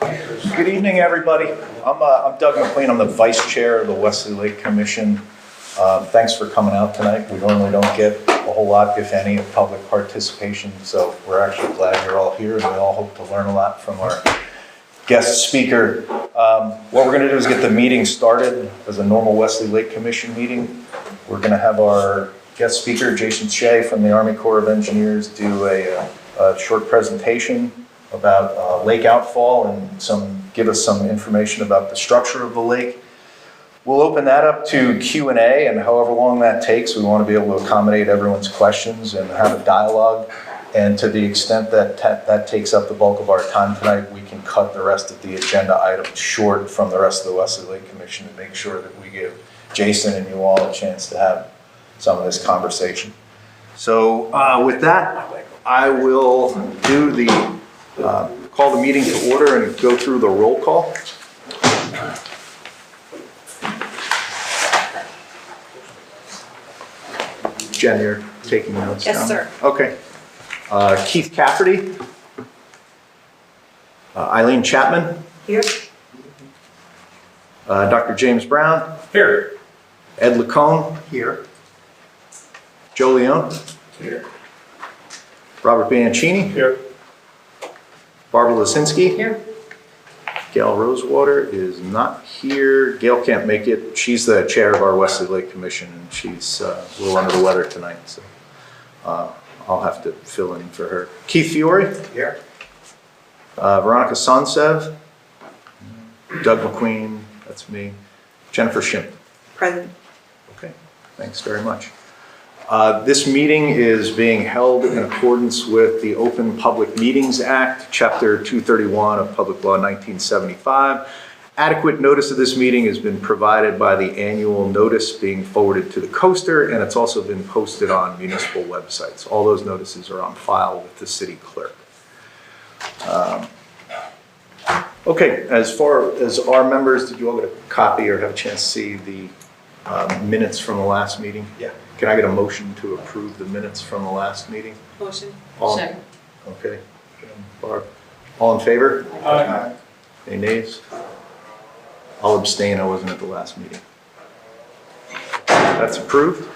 Good evening, everybody. I'm Doug McLean. I'm the Vice Chair of the Wesley Lake Commission. Thanks for coming out tonight. We normally don't get a whole lot, if any, of public participation, so we're actually glad you're all here, and we all hope to learn a lot from our guest speaker. What we're going to do is get the meeting started as a normal Wesley Lake Commission meeting. We're going to have our guest speaker, Jason Shea from the Army Corps of Engineers, do a short presentation about lake outfall and give us some information about the structure of the lake. We'll open that up to Q&A, and however long that takes, we want to be able to accommodate everyone's questions and have a dialogue. And to the extent that that takes up the bulk of our time tonight, we can cut the rest of the agenda items short from the rest of the Wesley Lake Commission to make sure that we give Jason and you all a chance to have some of this conversation. So with that, I will do call the meeting to order and go through the roll call. Jen, you're taking notes Yes, down? sir. Okay. Keith Cafferty. Eileen Chapman. Here. Dr. James Brown. Here. Ed Lacombe. Here. Joe Leone. Here. Robert Bianchini. Here. Barbara Lasinski. Here. Gail Rosewater is not here. Gail can't make it. She's the chair of our Wesley Lake Commission, and she's a little under the weather tonight, so I'll have to fill in for her. Keith Fiore. Here. Veronica Sonsev. Doug McQueen, that's me. Jennifer Shimp. Present. Okay, thanks very much. This meeting is being held in accordance with the Open Public Meetings Act, Chapter 231 of Public Law 1975. Adequate notice of this meeting has been provided by the annual notice being forwarded to the coaster, and it's also been posted on municipal websites. All those notices are on file with the city clerk. Okay, as far as our members, did you all get a copy or have a chance to see the minutes from the last meeting? Yeah. Can I get a motion to approve the minutes from the last meeting? Motion. Second. Okay. Barb. All in favor? Aye. Any nays? I'll abstain, I wasn't at the last meeting. That's approved.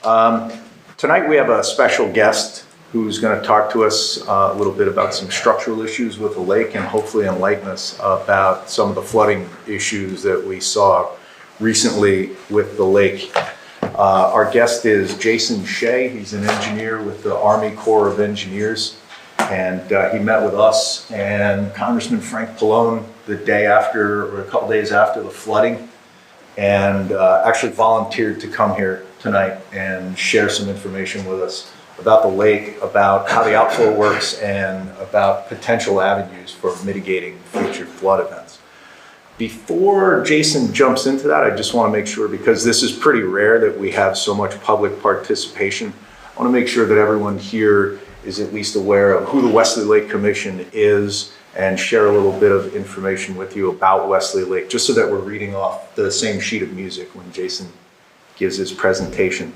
Tonight we have a special guest who's going to talk to us a little bit about some structural issues with the lake and hopefully enlighten us about some of the flooding issues that we saw recently with the lake. Our guest is Jason Shea. He's an engineer with the Army Corps of Engineers, and he met with us and Congressman Frank Pallone the day after, or a couple days after the flooding, and actually volunteered to come here tonight and share some information with us about the lake, about how the outflow works, and about potential avenues for mitigating future flood events. Before Jason jumps into that, I just want to make sure, because this is pretty rare that we have so much public participation, I want to make sure that everyone here is at least aware of who the Wesley Lake Commission is and share a little bit of information with you about Wesley Lake, just so that we're reading off the same sheet of music when Jason gives his presentation.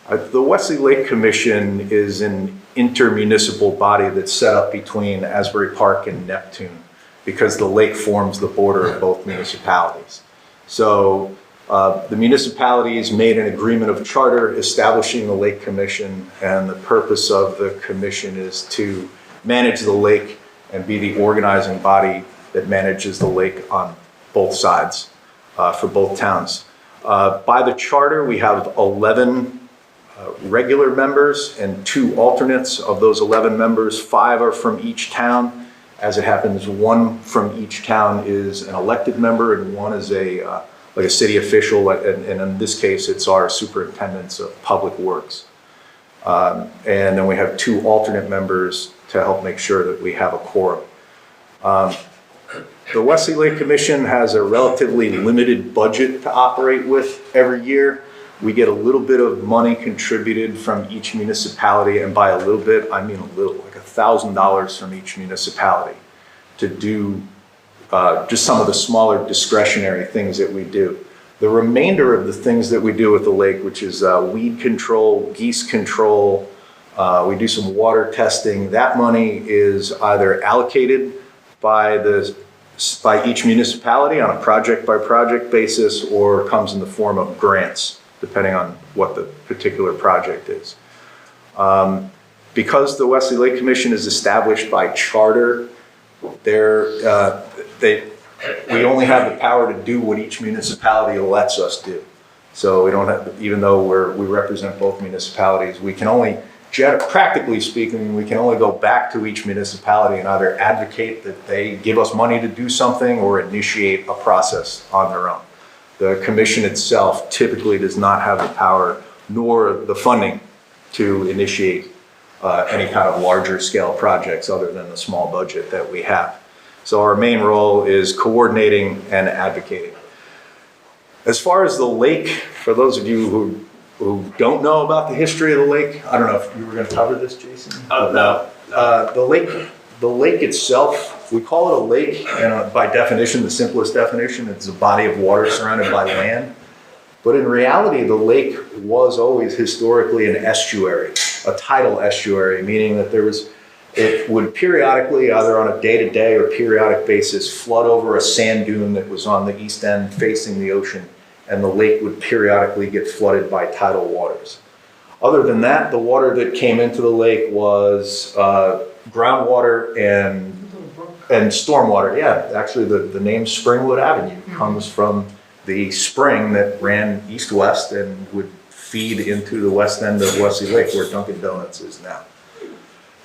The Wesley Lake Commission is an intermunicipal body that's set up between Asbury Park and Neptune, because the lake forms the border of both municipalities. So the municipalities made an agreement of charter establishing the Lake Commission, and the purpose of the commission is to manage the lake and be the organizing body that manages the lake on both sides for both towns. By the charter, we have 11 regular members and 2 alternates. Of those 11 members, 5 are from each town. As it happens, 1 from each town is an elected member, and 1 is like a city official, and in this case, it's our superintendents of public works. And then we have 2 alternate members to help make sure that we have a quorum. The Wesley Lake Commission has a relatively limited budget to operate with every year. We get a little bit of money contributed from each municipality, and by a little bit, I mean a little, like $1,000 from each municipality to do just some of the smaller discretionary things that we do. The remainder of the things that we do with the lake, which is weed control, geese control, We do some water testing. That money is either allocated by each municipality on a project-by-project basis, or comes in the form of grants, depending on what the particular project is. Because the Wesley Lake Commission is established by charter, we only have the power to do what each municipality lets us do. So we don't have, even though we represent both municipalities, we can only, practically speaking, we can only go back to each municipality and either advocate that they give us money to do something or initiate a process on their own. The commission itself typically does not have the power nor the funding to initiate any kind of larger scale projects other than the small budget that we have. So our main role is coordinating and advocating. As far as the lake, for those of you who don't know about the history of the lake, I don't know if you were going to cover this, Jason? No. The lake itself, we call it a lake, and by definition, the simplest definition, it's a body of water surrounded by land. But in reality, the lake was always historically an estuary, a tidal estuary, meaning that it would periodically, either on a day-to-day or periodic basis, flood over a sand dune that was on the east end facing the ocean, and the lake would periodically get flooded by tidal waters. Other than that, the water that came into the lake was groundwater and stormwater. Yeah, actually the name Springwood Avenue comes from the spring that ran east-west and would feed into the west end of Wesley Lake, where Dunkin' Donuts is now.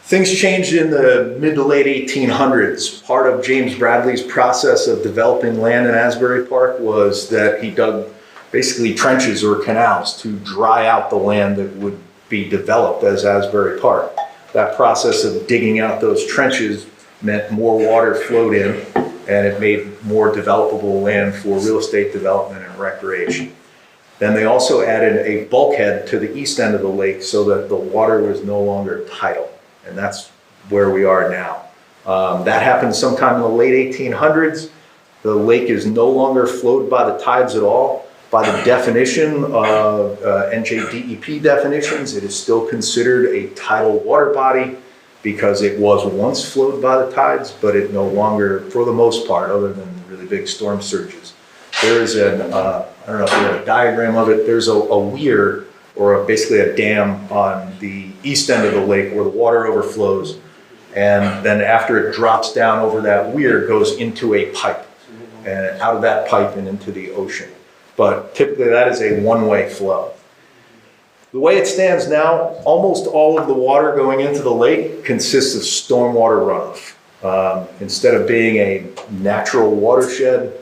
Things changed in the mid to late 1800s. Part of James Bradley's process of developing land in Asbury Park was that he dug basically trenches or canals to dry out the land that would be developed as Asbury Park. That process of digging out those trenches meant more water flowed in, and it made more developable land for real estate development and recreation. Then they also added a bulkhead to the east end of the lake so that the water was no longer tidal. And that's where we are now. That happened sometime in the late 1800s. The lake is no longer flowed by the tides at all. By the definition of NJDEP definitions, it is still considered a tidal water body because it was once flowed by the tides, but it no longer, for the most part, other than really big storm surges. There is I don't know if you have a diagram of it, there's a weir, or basically a dam on the east end of the lake where the water overflows, and then after it drops down over that weir, goes into a pipe, and out of that pipe and into the ocean. But typically that is a one-way flow. The way it stands now, almost all of the water going into the lake consists of stormwater runoff. Instead of being a natural watershed,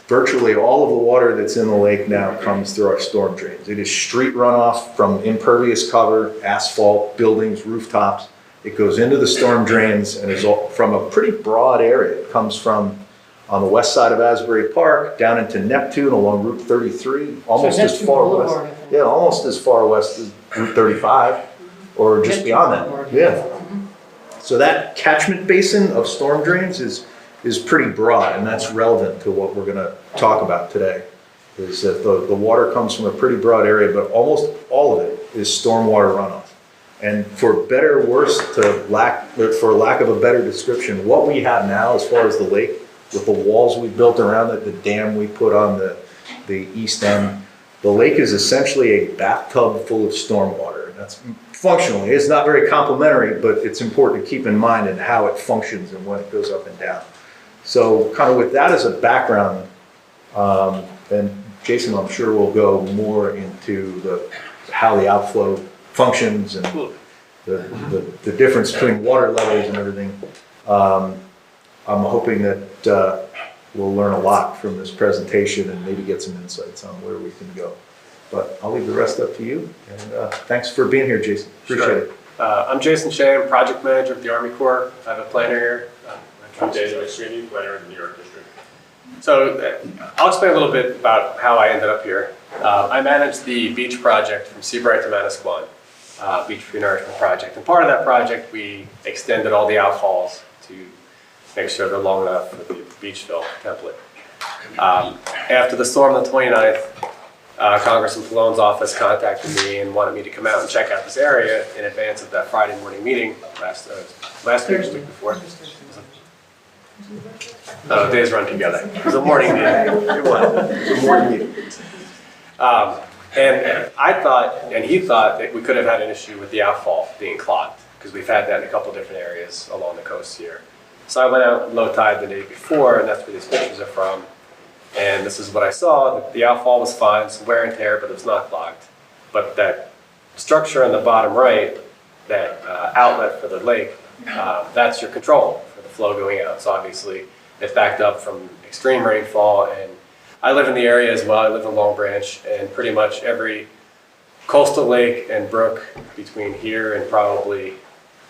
virtually all of the water that's in the lake now comes through our storm drains. It is street runoff from impervious cover, asphalt, buildings, rooftops. It goes into the storm drains and is from a pretty broad area. It comes from on the west side of Asbury Park down into Neptune along Route 33, almost as far west. Yeah, almost as far west as Route 35, or just beyond that. Yeah. So that catchment basin of storm drains is pretty broad, and that's relevant to what we're going to talk about today, is that the water comes from a pretty broad area, but almost all of it is stormwater runoff. And for better or worse, for lack of a better description, what we have now as far as the lake, with the walls we built around it, the dam we put on the east end, the lake is essentially a bathtub full of stormwater. And that's functionally, it's not very complimentary, but it's important to keep in mind in how it functions and when it goes up and down. So kind of with that as a background, and Jason, I'm sure will go more into how the outflow functions and the difference between water levels and everything. I'm hoping that we'll learn a lot from this presentation and maybe get some insights on where we can go. But I'll leave the rest up to you. And thanks for being here, Jason. Appreciate it. I'm Jason Shea. I'm project manager of the Army Corps. I have a planner here. I'm David McSweeney, planner in the New York District. So I'll explain a little bit about how I ended up here. I managed the beach project from Seabright to Manasquan, beach renourishment project. And part of that project, we extended all the outfalls to make sure they're long enough for the beach fill template. After the storm on the 29th, Congressman Pallone's office contacted me and wanted me to come out and check out this area in advance of that Friday morning meeting last week, the week before. Days run together. It was a morning meeting. It was a morning meeting. And I thought, and he thought, that we could have had an issue with the outfall being clogged, because we've had that in a couple different areas along the coast here. So I went out low tide the day before, and that's where these pictures are from. And this is what I saw. The outfall was fine, some wear and tear, but it was not clogged. But that structure on the bottom right, that outlet for the lake, that's your control for the flow going out. So obviously it's backed up from extreme rainfall, and I live in the area as well. I live in Long Branch, and pretty much every coastal lake and brook between here and probably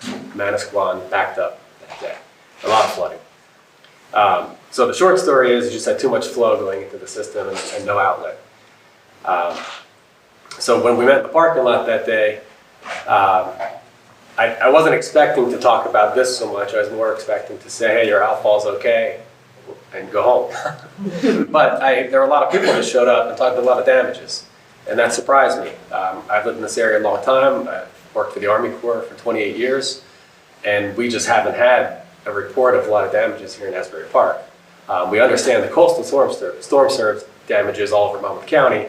Manasquan backed up that day. A lot of flooding. So the short story is you just had too much flow going into the system and no outlet. So when we met in the parking lot that day, I wasn't expecting to talk about this so much. I was more expecting to say, hey, your outfall's okay, and go home. But there were a lot of people that showed up and talked about a lot of damages, and that surprised me. I've lived in this area a long time. I've worked for the Army Corps for 28 years, and we just haven't had a report of a lot of damages here in Asbury Park. We understand the coastal storm surge damages all over Monmouth County,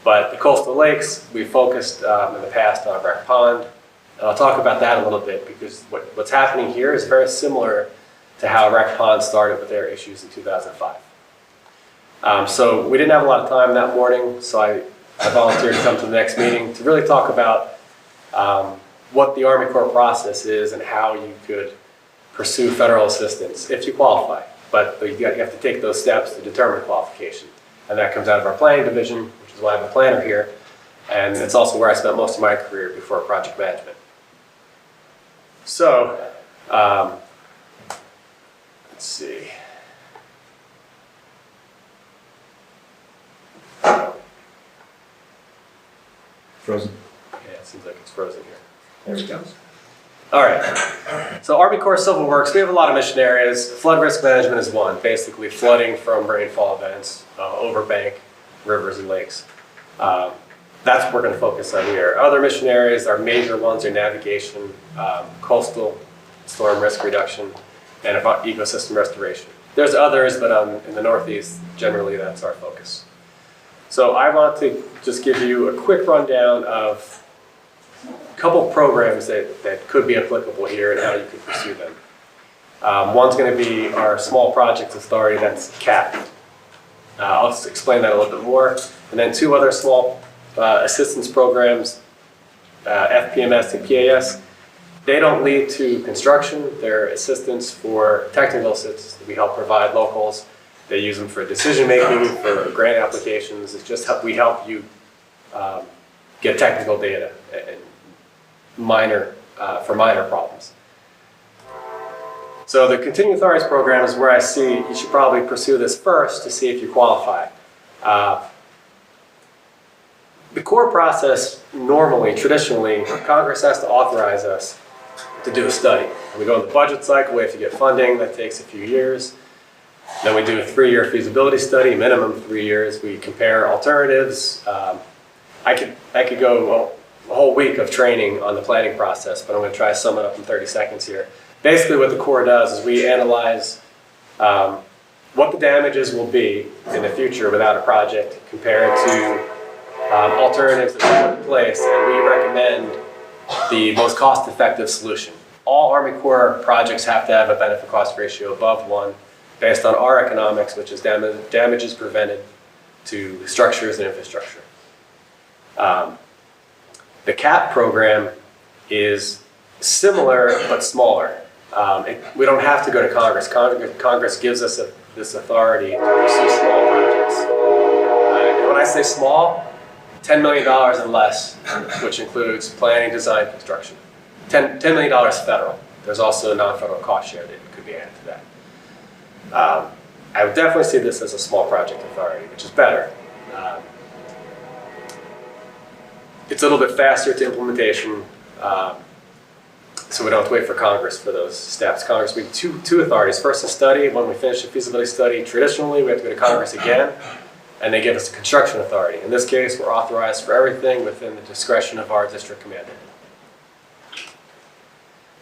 but the coastal lakes, we focused in the past on Wreck Pond. And I'll talk about that a little bit, because what's happening here is very similar to how Wreck Pond started with their issues in 2005. So we didn't have a lot of time that morning, so I volunteered to come to the next meeting to really talk about what the Army Corps process is and how you could pursue federal assistance if you qualify. But you have to take those steps to determine qualification. And that comes out of our planning division, which is why I'm a planner here. And it's also where I spent most of my career before project management. So, let's see. Frozen. Yeah, it seems like it's frozen here. There we go. All right. So Army Corps Civil Works, we have a lot of mission areas. Flood risk management is one, basically flooding from rainfall events, over bank, rivers and lakes. That's what we're going to focus on here. Other mission areas, our major ones are navigation, coastal storm risk reduction, and ecosystem restoration. There's others, but in the Northeast, generally that's our focus. So I want to just give you a quick rundown of a couple of programs that could be applicable here and how you can pursue them. One's going to be our Small Projects Authority, that's CAP. I'll just explain that a little bit more. And then two other small assistance programs, FPMS and PAS. They don't lead to construction. They're assistance for technical assistance that we help provide locals. They use them for decision making, for grant applications. It's just we help you get technical data and for minor problems. So the Continuing Authorities Program is where I see you should probably pursue this first to see if you qualify. The core process, normally, traditionally, Congress has to authorize us to do a study. We go in the budget cycle, we have to get funding, that takes a few years. Then we do a 3-year feasibility study, minimum 3 years. We compare alternatives. I could go a whole week of training on the planning process, but I'm going to try to sum it up in 30 seconds here. Basically what the Corps does is we analyze what the damages will be in the future without a project compared to alternatives that we put in place, and we recommend the most cost-effective solution. All Army Corps projects have to have a benefit-cost ratio above 1 based on our economics, which is damages prevented to structures and infrastructure. The CAP program is similar but smaller. We don't have to go to Congress. Congress gives us this authority to pursue small projects. And when I say small, $10 million and less, which includes planning, design, construction. $10 million federal. There's also a non-federal cost share that could be added to that. I would definitely see this as a small project authority, which is better. It's a little bit faster to implementation, so we don't have to wait for Congress for those steps. Congress, we have two authorities. First, a study. When we finish a feasibility study, traditionally we have to go to Congress again. and they give us a construction authority. In this case, we're authorized for everything within the discretion of our district commander.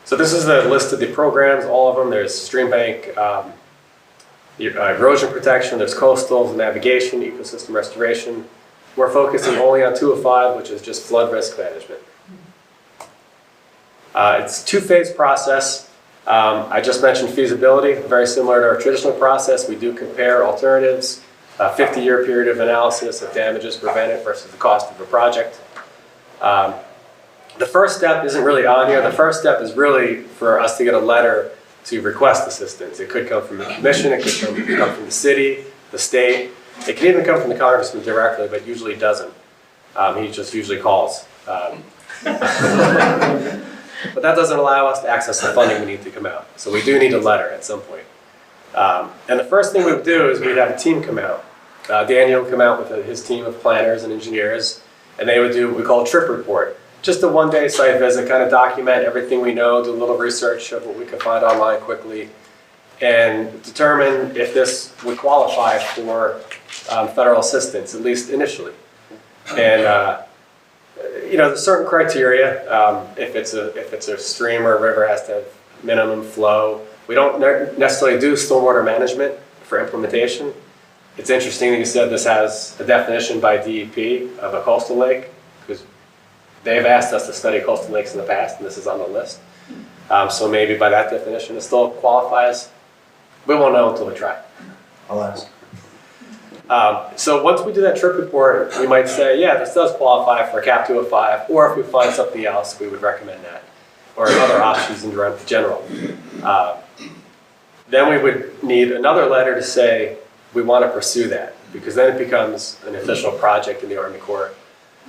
So this is the list of the programs, all of them. There's stream bank, erosion protection, there's coastal, navigation, ecosystem restoration. We're focusing only on 2 of 5, which is just flood risk management. It's a 2-phase process. I just mentioned feasibility, very similar to our traditional process. We do compare alternatives, a 50-year period of analysis of damages prevented versus the cost of a project. The first step isn't really on here. The first step is really for us to get a letter to request assistance. It could come from the commission, it could come from the city, the state. It can even come from the congressman directly, but usually doesn't. He just usually calls. But that doesn't allow us to access the funding we need to come out. So we do need a letter at some point. And the first thing we would do is we'd have a team come out. Daniel would come out with his team of planners and engineers, and they would do what we call a trip report. Just a one-day site visit, kind of document everything we know, do a little research of what we could find online quickly, and determine if this would qualify for federal assistance, at least initially. And there's certain criteria. If it's a stream or a river, it has to have minimum flow. We don't necessarily do stormwater management for implementation. It's interesting that you said this has a definition by DEP of a coastal lake, because they've asked us to study coastal lakes in the past, and this is on the list. So maybe by that definition, it still qualifies. We won't know until we try. I'll ask. So once we do that trip report, we might say, yeah, this does qualify for a CAP 205, or if we find something else, we would recommend that, or other options in general. Then we would need another letter to say we want to pursue that, because then it becomes an official project in the Army Corps.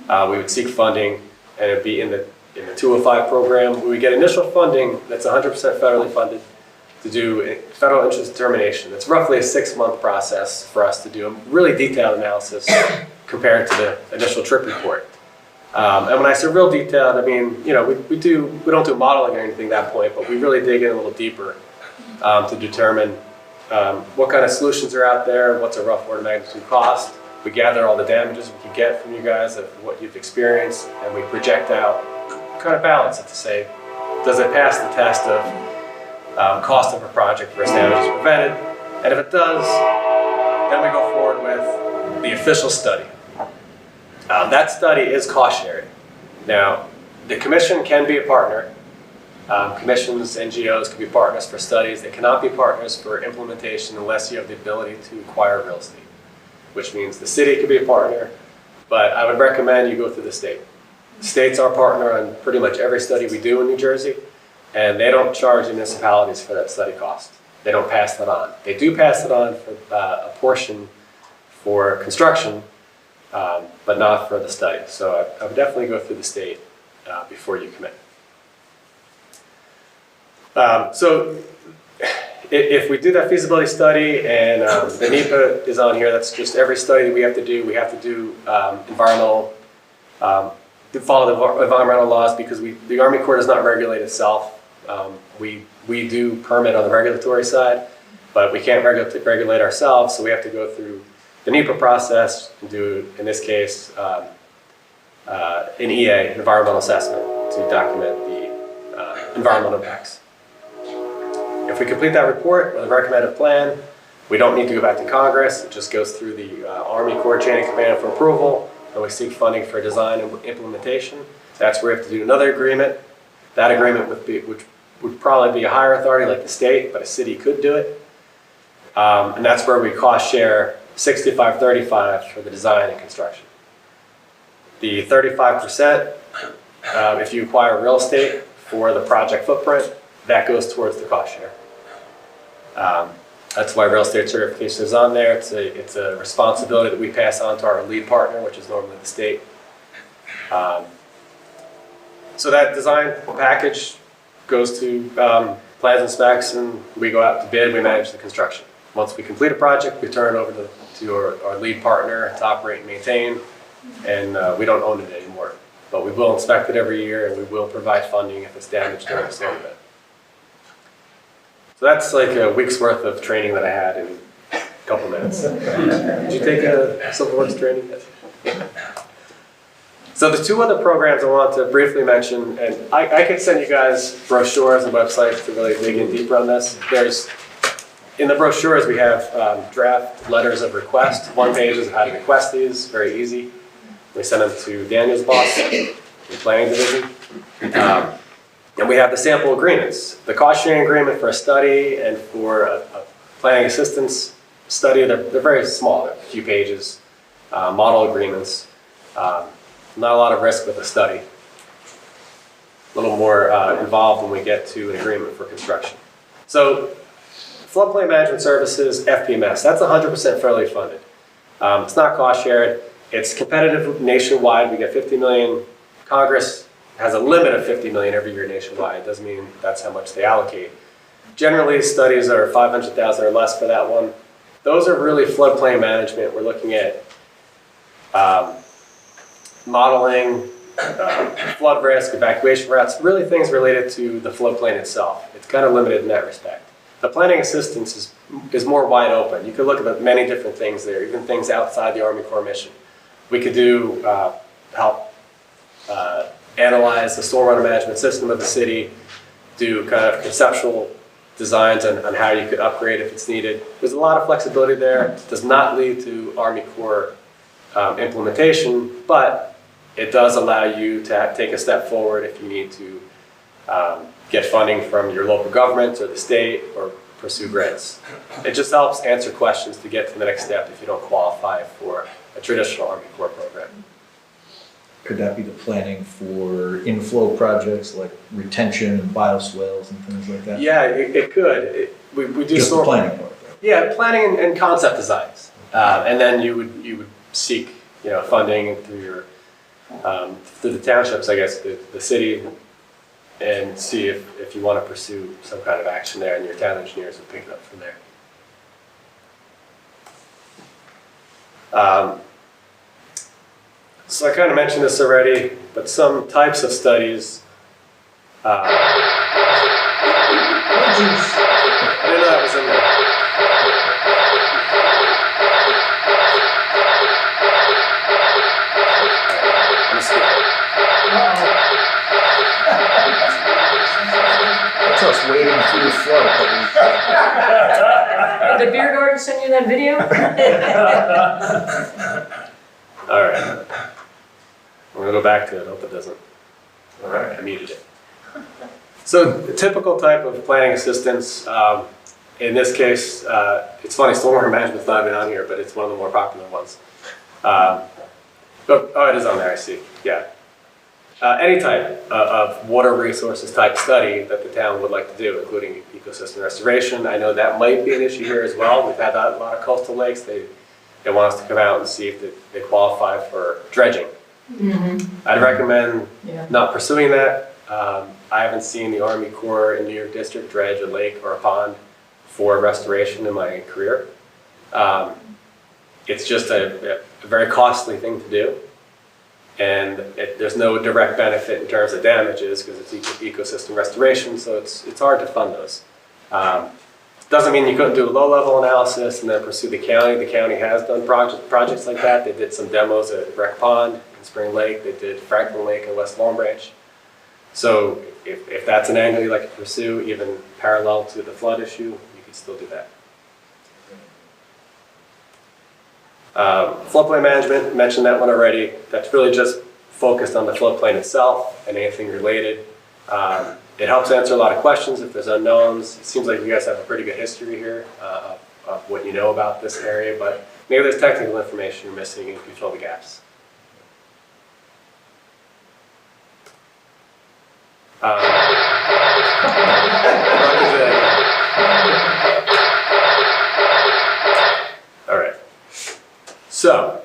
We would seek funding, and it would be in the 205 program. We would get initial funding that's 100% federally funded to do a federal interest determination. It's roughly a 6-month process for us to do a really detailed analysis compared to the initial trip report. And when I say real detailed, I mean, we don't do modeling or anything at that point, but we really dig in a little deeper to determine what kind of solutions are out there, what's a rough order of magnitude cost. We gather all the damages we can get from you guys of what you've experienced, and we project out, kind of balance it to say, does it pass the test of cost of a project versus damages prevented? And if it does, then we go forward with the official study. That study is cost sharing. Now, the commission can be a partner. Commissions, NGOs can be partners for studies. They cannot be partners for implementation unless you have the ability to acquire real estate, which means the city could be a partner, but I would recommend you go through the state. The state's our partner on pretty much every study we do in New Jersey, and they don't charge municipalities for that study cost. They don't pass that on. They do pass it on for a portion for construction, but not for the study. So I would definitely go through the state before you commit. So if we do that feasibility study, and the NEPA is on here, that's just every study that we have to do. We have to do environmental, to follow the environmental laws, because the Army Corps does not regulate itself. We do permit on the regulatory side, but we can't regulate ourselves, so we have to go through the NEPA process and do, in this case, an EA, environmental assessment, to document the environmental impacts. If we complete that report with a recommended plan, we don't need to go back to Congress. It just goes through the Army Corps chain of command for approval, and we seek funding for design and implementation. That's where we have to do another agreement. That agreement would probably be a higher authority like the state, but a city could do it. And that's where we cost share 65-35 for the design and construction. The 35%, if you acquire real estate for the project footprint, that goes towards the cost share. That's why real estate certification is on there. It's a responsibility that we pass on to our lead partner, which is normally the state. So that design package goes to plans and specs, and we go out to bid, we manage the construction. Once we complete a project, we turn it over to our lead partner to operate and maintain, and we don't own it anymore. But we will inspect it every year, and we will provide funding if it's damaged during the storm event. So that's like a week's worth of training that I had Couple minutes. Did you take a Civil Works training? So the two other programs I want to briefly mention, and I could send you guys brochures and websites to really dig in deeper on this. In the brochures we have draft letters of request. One page is how to request these, very easy. We send them to Daniel's boss in planning division. And we have the sample agreements. The cost sharing agreement for a study and for a planning assistance study, they're very small, they're a few pages. Model agreements. Not a lot of risk with a study. A little more involved when we get to an agreement for construction. So, floodplain management services, FPMS, that's 100% federally funded. It's not cost shared. It's competitive nationwide. We get 50 million. Congress has a limit of 50 million every year nationwide. It doesn't mean that's how much they allocate. Generally, studies are 500,000 or less for that one. Those are really floodplain management. We're looking at modeling, flood risk, evacuation routes, really things related to the floodplain itself. It's kind of limited in that respect. The planning assistance is more wide open. You could look at many different things there, even things outside the Army Corps mission. We could do help analyze the stormwater management system of the city, do kind of conceptual designs on how you could upgrade if it's needed. There's a lot of flexibility there. It does not lead to Army Corps implementation, but it does allow you to take a step forward if you need to get funding from your local government or the state or pursue grants. It just helps answer questions to get to the next step if you don't qualify for a traditional Army Corps program. Could that be the planning for inflow projects like retention and bioswales and things like that? Yeah, it could. We do Just the planning part, though. Yeah, planning and concept designs, and then you would seek funding through your through the townships, I guess, the city, and see if you want to pursue some kind of action there, and your town engineers will pick it up from there. So I kind of mentioned this already, but some types of studies. I didn't know that was in there. I'm skipping. That's us wading through the flood a couple weeks ago. Did the beer garden send you that video? All right. I'm gonna go back to it. I hope it doesn't. All right, I muted it. So, the typical type of planning assistance. In this case, it's funny. Stormwater management's not even on here, but it's one of the more popular ones. Oh, it is on there. I see. Yeah. Any type of water resources type study that the town would like to do, including ecosystem restoration. I know that might be an issue here as well. We've had a lot of coastal lakes. They want us to come out and see if they qualify for dredging. Mm-hmm. I'd recommend Yeah. not pursuing that. I haven't seen the Army Corps in New York District dredge a lake or a pond for restoration in my career. It's just a very costly thing to do. And there's no direct benefit in terms of damages because it's ecosystem restoration, so it's hard to fund those. Doesn't mean you couldn't do a low-level analysis and then pursue the county. The county has done projects like that. They did some demos at Wreck Pond in Spring Lake. They did Franklin Lake and West Long Branch. So if that's an angle you'd like to pursue, even parallel to the flood issue, you could still do that. Floodplain management, mentioned that one already. That's really just focused on the floodplain itself and anything related. It helps answer a lot of questions if there's unknowns. It seems like you guys have a pretty good history here of what you know about this area, but maybe there's technical information you're missing and you can fill the gaps. All right. So.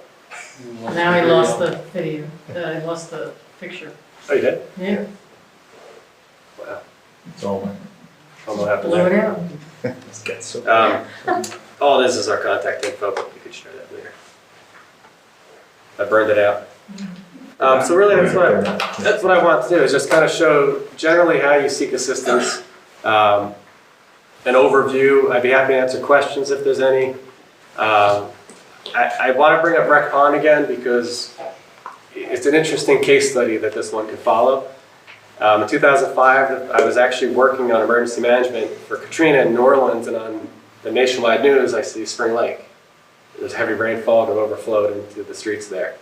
Now he lost the video. He lost the picture. Oh, you did? Yeah. Wow. It's all went. I don't know what happened Blew it there. out. It's got so. All it is our contact info, but we could share that later. I burned it out. So really that's what I want to do is just kind of show generally how you seek assistance, an overview. I'd be happy to answer questions if there's any. I want to bring up Wreck Pond again because it's an interesting case study that this one could follow. In 2005, I was actually working on emergency management for Katrina in New Orleans, and on the nationwide news, I see Spring Lake. There's heavy rainfall that overflowed into the streets there.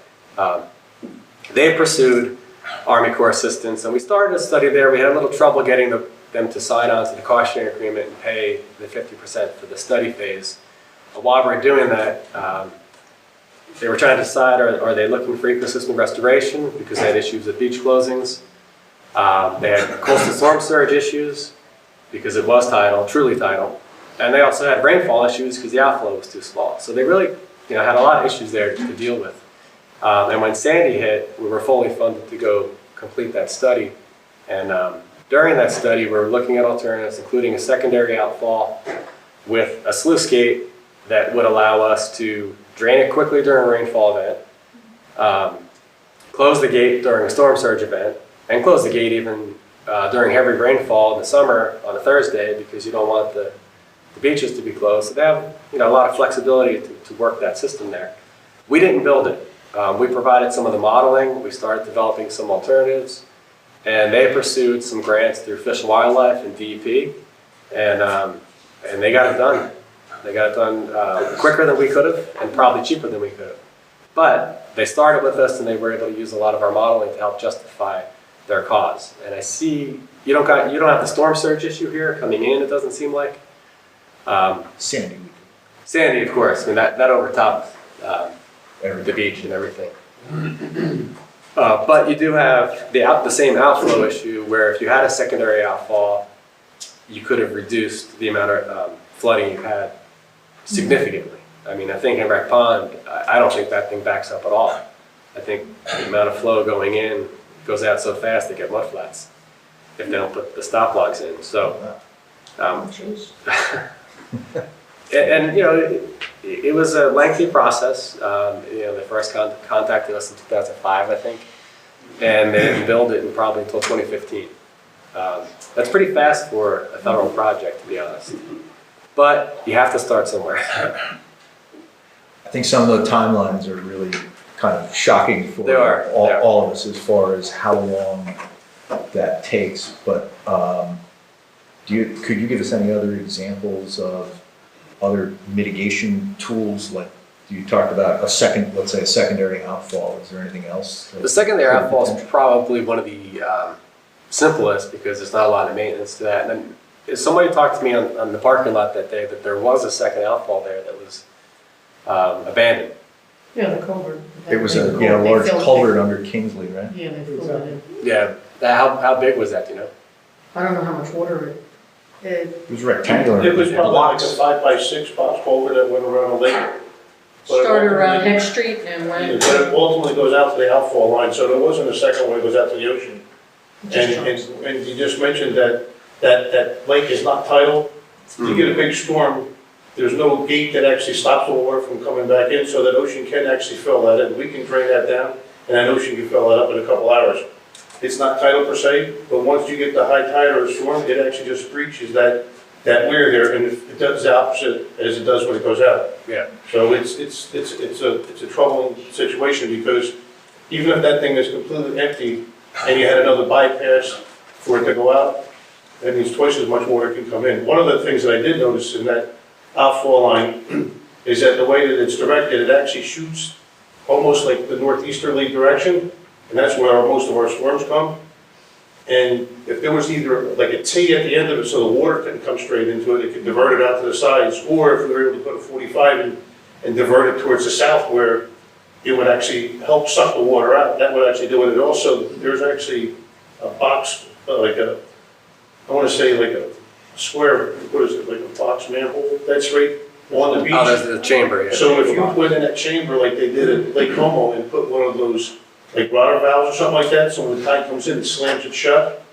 They pursued Army Corps assistance, and we started a study there. We had a little trouble getting them to sign on to the cost sharing agreement and pay the 50% for the study phase. While we're doing that, they were trying to decide, are they looking for ecosystem restoration because they had issues with beach closings. They had coastal storm surge issues because it was tidal, truly tidal. And they also had rainfall issues because the outflow was too small. So they really had a lot of issues there to deal with. And when Sandy hit, we were fully funded to go complete that study. And during that study, we were looking at alternatives, including a secondary outfall with a sluice gate that would allow us to drain it quickly during a rainfall event, close the gate during a storm surge event, and close the gate even during heavy rainfall in the summer on a Thursday because you don't want the beaches to be closed. So they have a lot of flexibility to work that system there. We didn't build it. We provided some of the modeling. We started developing some alternatives, and they pursued some grants through Fish and Wildlife and DEP, and they got it done. They got it done quicker than we could have, and probably cheaper than we could have. But they started with us, and they were able to use a lot of our modeling to help justify their cause. And I see you don't have the storm surge issue here coming in. It doesn't seem like. Sandy. Sandy, of course. I mean that overtopped the beach and everything. But you do have the same outflow issue where if you had a secondary outfall, you could have reduced the amount of flooding you had significantly. I mean, I think in Wreck Pond, I don't think that thing backs up at all. I think the amount of flow going in goes out so fast they get mudflats if they don't put the stop logs in. So, it was a lengthy process. They first contacted us in 2005, I think, and they didn't build it probably until 2015. That's pretty fast for a federal project, to be honest. But you have to start somewhere. I think some of the timelines are really kind of shocking for all of us as far as how long that takes. But could you give us any other examples of other mitigation tools? Like you talked about let's say a secondary outfall. Is there anything else? The secondary outfall is probably one of the simplest because there's not a lot of maintenance to that. And then somebody talked to me on the parking lot that day that there was a second outfall there that was abandoned. Yeah, the culvert. It was a large culvert under Kingsley, right? Yeah, they filled it in. Yeah. How big was that, do you know? I don't know how much water it It was rectangular. It was probably like a 5x6 box culvert that went around the lake. started around Heck Street and went. But it ultimately goes out to the outfall line, so there wasn't a second one that goes out to the ocean. And you just mentioned that lake is not tidal. You get a big storm, there's no gate that actually stops the water from coming back in, so that ocean can actually fill that in. We can drain that down, and that ocean can fill that up in a couple hours. It's not tidal per se, but once you get the high tide or a storm, it actually just breaches that weir there, and it does the opposite as it does when it goes out. Yeah. So it's a troubling situation, because even if that thing is completely empty and you had another bypass for it to go out, that means twice as much water can come in. One of the things that I did notice in that outfall line is that the way that it's directed, it actually shoots almost like the northeasterly direction, and that's where most of our storms come. And if there was either like a T at the end of it so the water couldn't come straight into it, it could divert it out to the sides, or if we were able to put a 45 in and divert it towards the south where it would actually help suck the water out, that would actually do it. And also, there's actually a box, I want to say like a square, what is it, like a box manhole that's right on the beach. Oh, there's the chamber, yeah. So if you put in that chamber like they did at Lake Como and put one of those like rotor valves or something like that, so when the tide comes in, it slams it shut,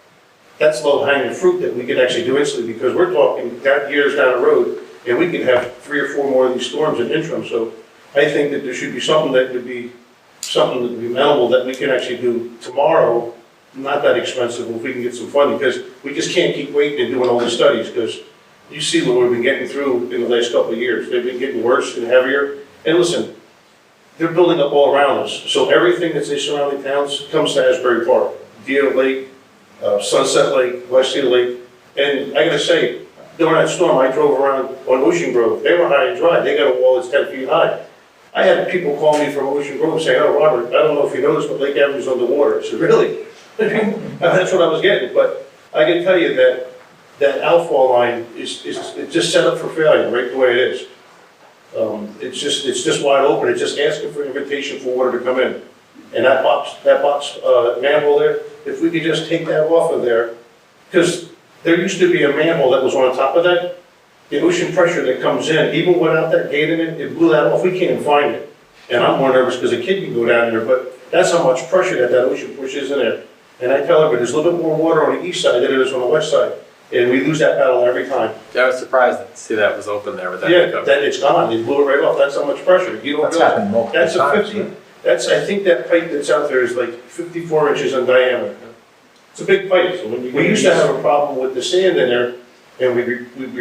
that's low-hanging fruit that we could actually do instantly, because we're talking years down the road, and we could have 3 or 4 more of these storms in interim. So I think that there should be something that would be manageable that we can actually do tomorrow, not that expensive, if we can get some funding, because we just can't keep waiting and doing all these studies, because you see what we've been getting through in the last couple of years. They've been getting worse and heavier. And listen, they're building up all around us. So everything that's in surrounding towns comes to Asbury Park. Deer Lake, Sunset Lake, Wesley Lake. And I gotta say, during that storm, I drove around on Ocean Grove. They were high and dry. They got a wall that's 10 feet high. I had people call me from Ocean Grove saying, "Oh, Robert, I don't know if you noticed, but Lake Avenue's underwater." I said, "Really?" That's what I was getting. But I can tell you that outfall line is it's just set up for failure, right the way it is. It's just wide open. It's just asking for invitation for water to come in. And that box manhole there, if we could just take that off of there, because there used to be a manhole that was on top of that. The ocean pressure that comes in, even without that gate in it, it blew that off. We can't even find it. And I'm more nervous because a kid can go down there, but that's how much pressure that ocean pushes in there. And I tell everybody, there's a little bit more water on the east side than it is on the west side. And we lose that battle every time. Yeah, I was surprised to see that was open there with that. Yeah, then it's gone. They blew it right off. That's how much pressure. You don't That's realize. happened multiple That's a times, 50, I think that pipe that's out there is like 54 inches in diameter. It's a big pipe. We used to have a problem with the sand in there, and we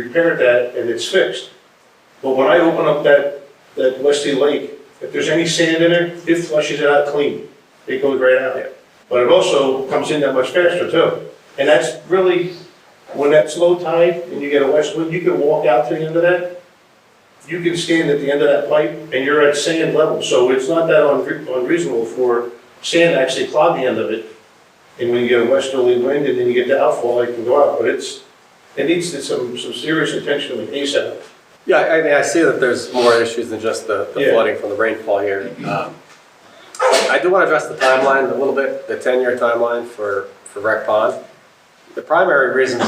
repaired that, and it's fixed. But when I open up that Wesley Lake, if there's any sand in there, it flushes it out clean. It goes right out. But it also comes in that much faster too. And that's really, when that's low tide and you get a west wind, you can walk out to the end of that. You can stand at the end of that pipe and you're at sand level. So it's not that unreasonable for sand to actually clog the end of it. And when you get a westerly wind and then you get the outfall, it can go out. But it needs some serious attention with ASAP. Yeah, I mean, I see that there's more issues than just the Yeah. flooding from the rainfall here. I do want to address the timeline a little bit, the 10-year timeline for Rec Pond. The primary reasons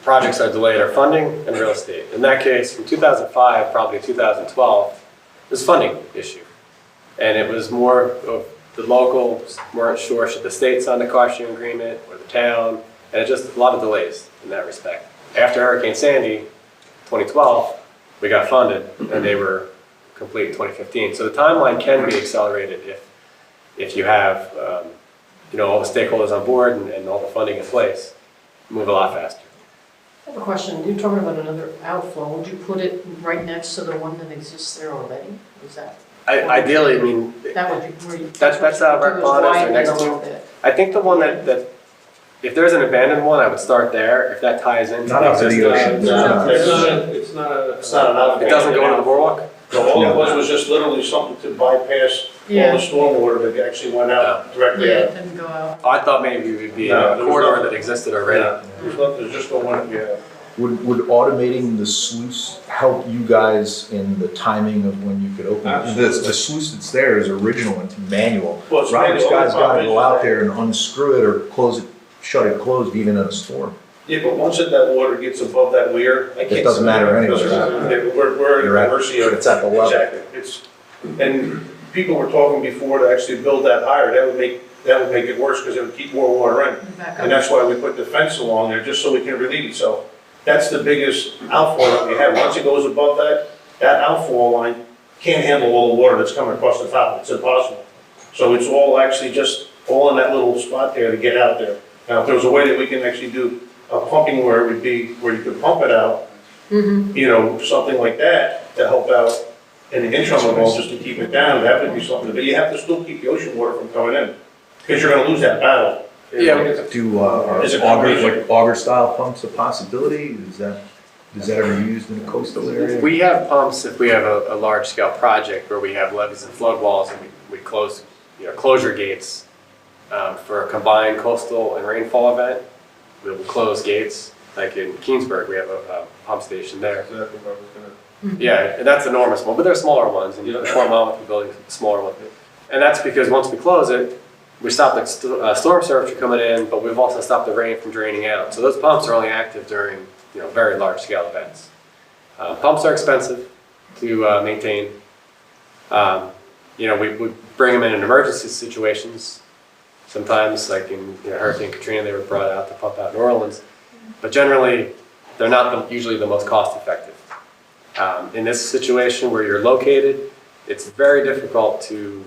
projects are delayed are funding and real estate. In that case, from 2005 probably to 2012, it was a funding issue. And it was more of the locals weren't sure, should the state sign the cost sharing agreement or the town, and it just a lot of delays in that respect. After Hurricane Sandy, 2012, we got funded and they were complete in 2015. So the timeline can be accelerated if you have all the stakeholders on board and all the funding in place. Move a lot faster. I have a question. You're talking about another outflow. Would you put it right next to the one that exists there already? Is that? Ideally, I mean, That would be where you. That's how Rec Pond is, or next to. I think the one that if there's an abandoned one, I would start there. If that ties into Not out to the existing- ocean. It's not an outfall. It doesn't go to the boardwalk? No, all it was just literally something to bypass all Yeah. the stormwater that actually went out directly Yeah, out. it didn't go out. Oh, I thought maybe it would be No, a there was corridor nothing. that existed already. There's just the one that we have. Would automating the sluice help you guys in the timing of when you could open? Absolutely. The sluice that's there is original, it's manual. Well, it's Robert's manual. guys gotta go out there and unscrew it or close it, shut it closed even in a storm. Yeah, but once that water gets above that weir, I can't. It doesn't matter anyway. We're You're at at- the mercy of. it's at the level. Exactly. And people were talking before to actually build that higher, that would make it worse because it would keep more water in. Back And up. that's why we put the fence along there, just so we can relieve it. So that's the biggest outfall that we have. Once it goes above that outfall line can't handle all the water that's coming across the top. It's impossible. So it's all actually just all in that little spot there to get out there. Now, if there was a way that we can actually do a pumping where it would be, where you could pump it out, something like that to help out in the interim of all, just to keep it down, that would be something. But you have to still keep the ocean water from coming in, because you're gonna lose that battle. Yeah. Are Is it auger style pumps a possibility? Is that ever used in a coastal area? We have pumps if we have a large scale project where we have levees and flood walls and we close, closure gates for a combined coastal and rainfall event. We will close gates, like in Keensburg, we have a pump station there. Yeah, and that's an enormous one, but there are smaller ones, and Fort Monmouth building a smaller one. And that's because once we close it, we stop the storm surge from coming in, but we've also stopped the rain from draining out. So those pumps are only active during very large scale events. Pumps are expensive to maintain. We bring them in emergency situations. Sometimes, like in Hurricane Katrina, they were brought out to pump out New Orleans. But generally, they're not usually the most cost effective. In this situation where you're located, it's very difficult to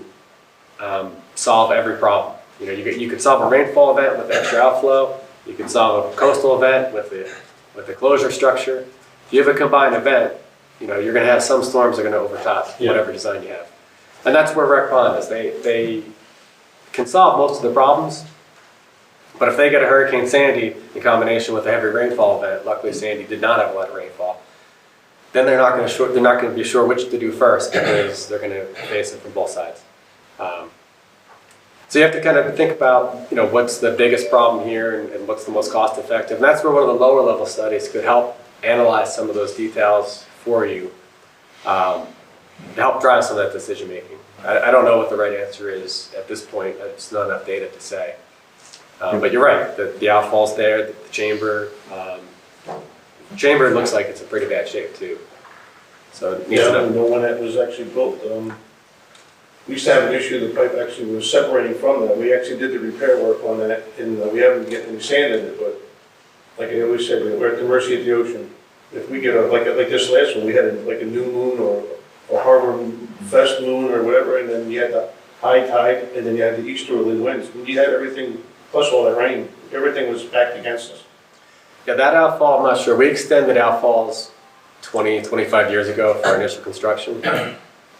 solve every problem. You could solve a rainfall event with extra outflow. You could solve a coastal event with the closure structure. If you have a combined event, you're going to have some storms that are going to overtop Yeah. whatever design you have. And that's where Rec Pond is. They can solve most of the problems, but if they get a Hurricane Sandy in combination with a heavy rainfall event, luckily Sandy did not have a lot of rainfall, then they're not going to be sure which to do first because they're going to face it from both sides. So you have to kind of think about, what's the biggest problem here and what's the most cost effective. And that's where one of the lower level studies could help analyze some of those details for you, to help drive some of that decision making. I don't know what the right answer is at this point. There's not enough data to say. But you're right, the outfall's there, the chamber. Chamber looks like it's in pretty bad shape too. So it needs Yeah, I to don't know when that was actually built. We used to have an issue, the pipe actually was separating from that. We actually did the repair work on that, and we haven't get any sand in it, but like I always said, we're at the mercy of the ocean. If we get like this last one, we had like a new moon or a harbor fest moon or whatever, and then you had the high tide, and then you had the easterly winds. When you had everything, plus all that rain, everything was backed against us. Yeah, that outfall, I'm not sure. We extended outfalls 20, 25 years ago for our initial construction.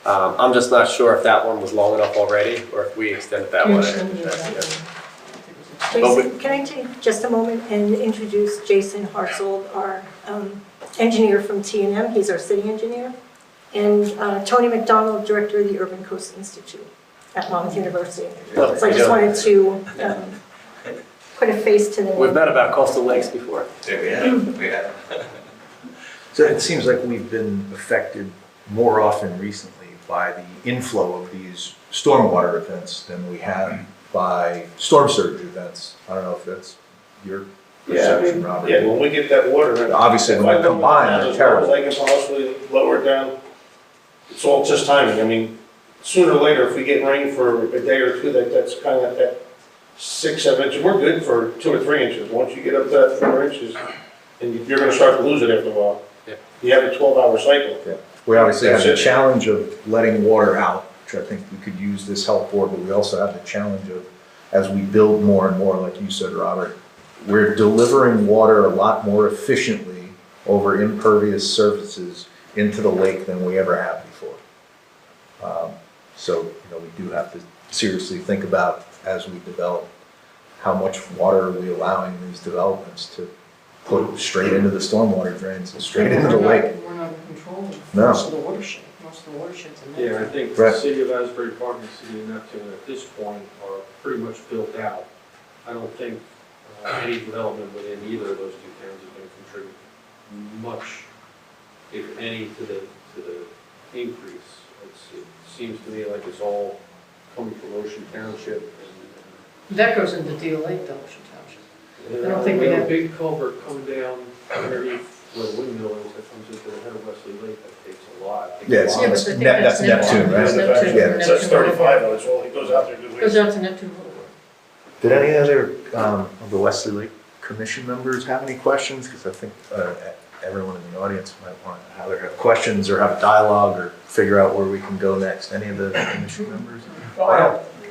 I'm just not sure if that one was long enough already or if we extended that You one. extended it that Yeah. way. Jason, can I take just a moment and introduce Jason Hartzold, our engineer from T&M, he's our city engineer, and Tony McDonald, director of the Urban Coast Institute at Monmouth University. Oh, So I just wanted to put a face to the name. We've met about coastal lakes before. We have. So it seems like we've been affected more often recently by the inflow of these stormwater events than we have by storm surge events. I don't know if that's your perception, Robert. Yeah, when we get that water in. Obviously, when they're combined, they're terrible. They can possibly lower it down. It's all just timing. I mean, sooner or later, if we get rain for a day or two, that's kind of that 6, 7 inches. We're good for 2 or 3 inches. Once you get up to that 4 inches, and you're gonna start to lose it after a while. Yeah. You have a 12-hour cycle. Yeah. We obviously have the That's it. challenge of letting water out, which I think we could use this help for, but we also have the challenge of, as we build more and more, like you said, Robert, we're delivering water a lot more efficiently over impervious surfaces into the lake than we ever have before. So, we do have to seriously think about, as we develop, how much water are we allowing these developments to put straight into the stormwater drains and straight into the lake. We're not in control of No. most of the watershed's in there. Yeah, I think Right. the city of Asbury Park and the city of Neptune at this point are pretty much built out. I don't think any development within either of those two towns is going to contribute much, if any, to the increase. It seems to me like it's all coming from Ocean Township and That goes into Deal Lake, though, Ocean Township. I don't think we a have- big culvert coming down underneath where the windmill is that comes into the head of Wesley Lake. That takes a lot. It takes Yeah, a it's- lot. Yeah, but I think that's Neptune, right? That's Neptune. Yeah. So it's 35, though, it's all, it goes out there good Goes ways. out to Neptune Boulevard. Did any other of the Wesley Lake Commission members have any questions? Because I think everyone in the audience might want to either have questions or have a dialogue or figure out where we can go next. Any of the commission members?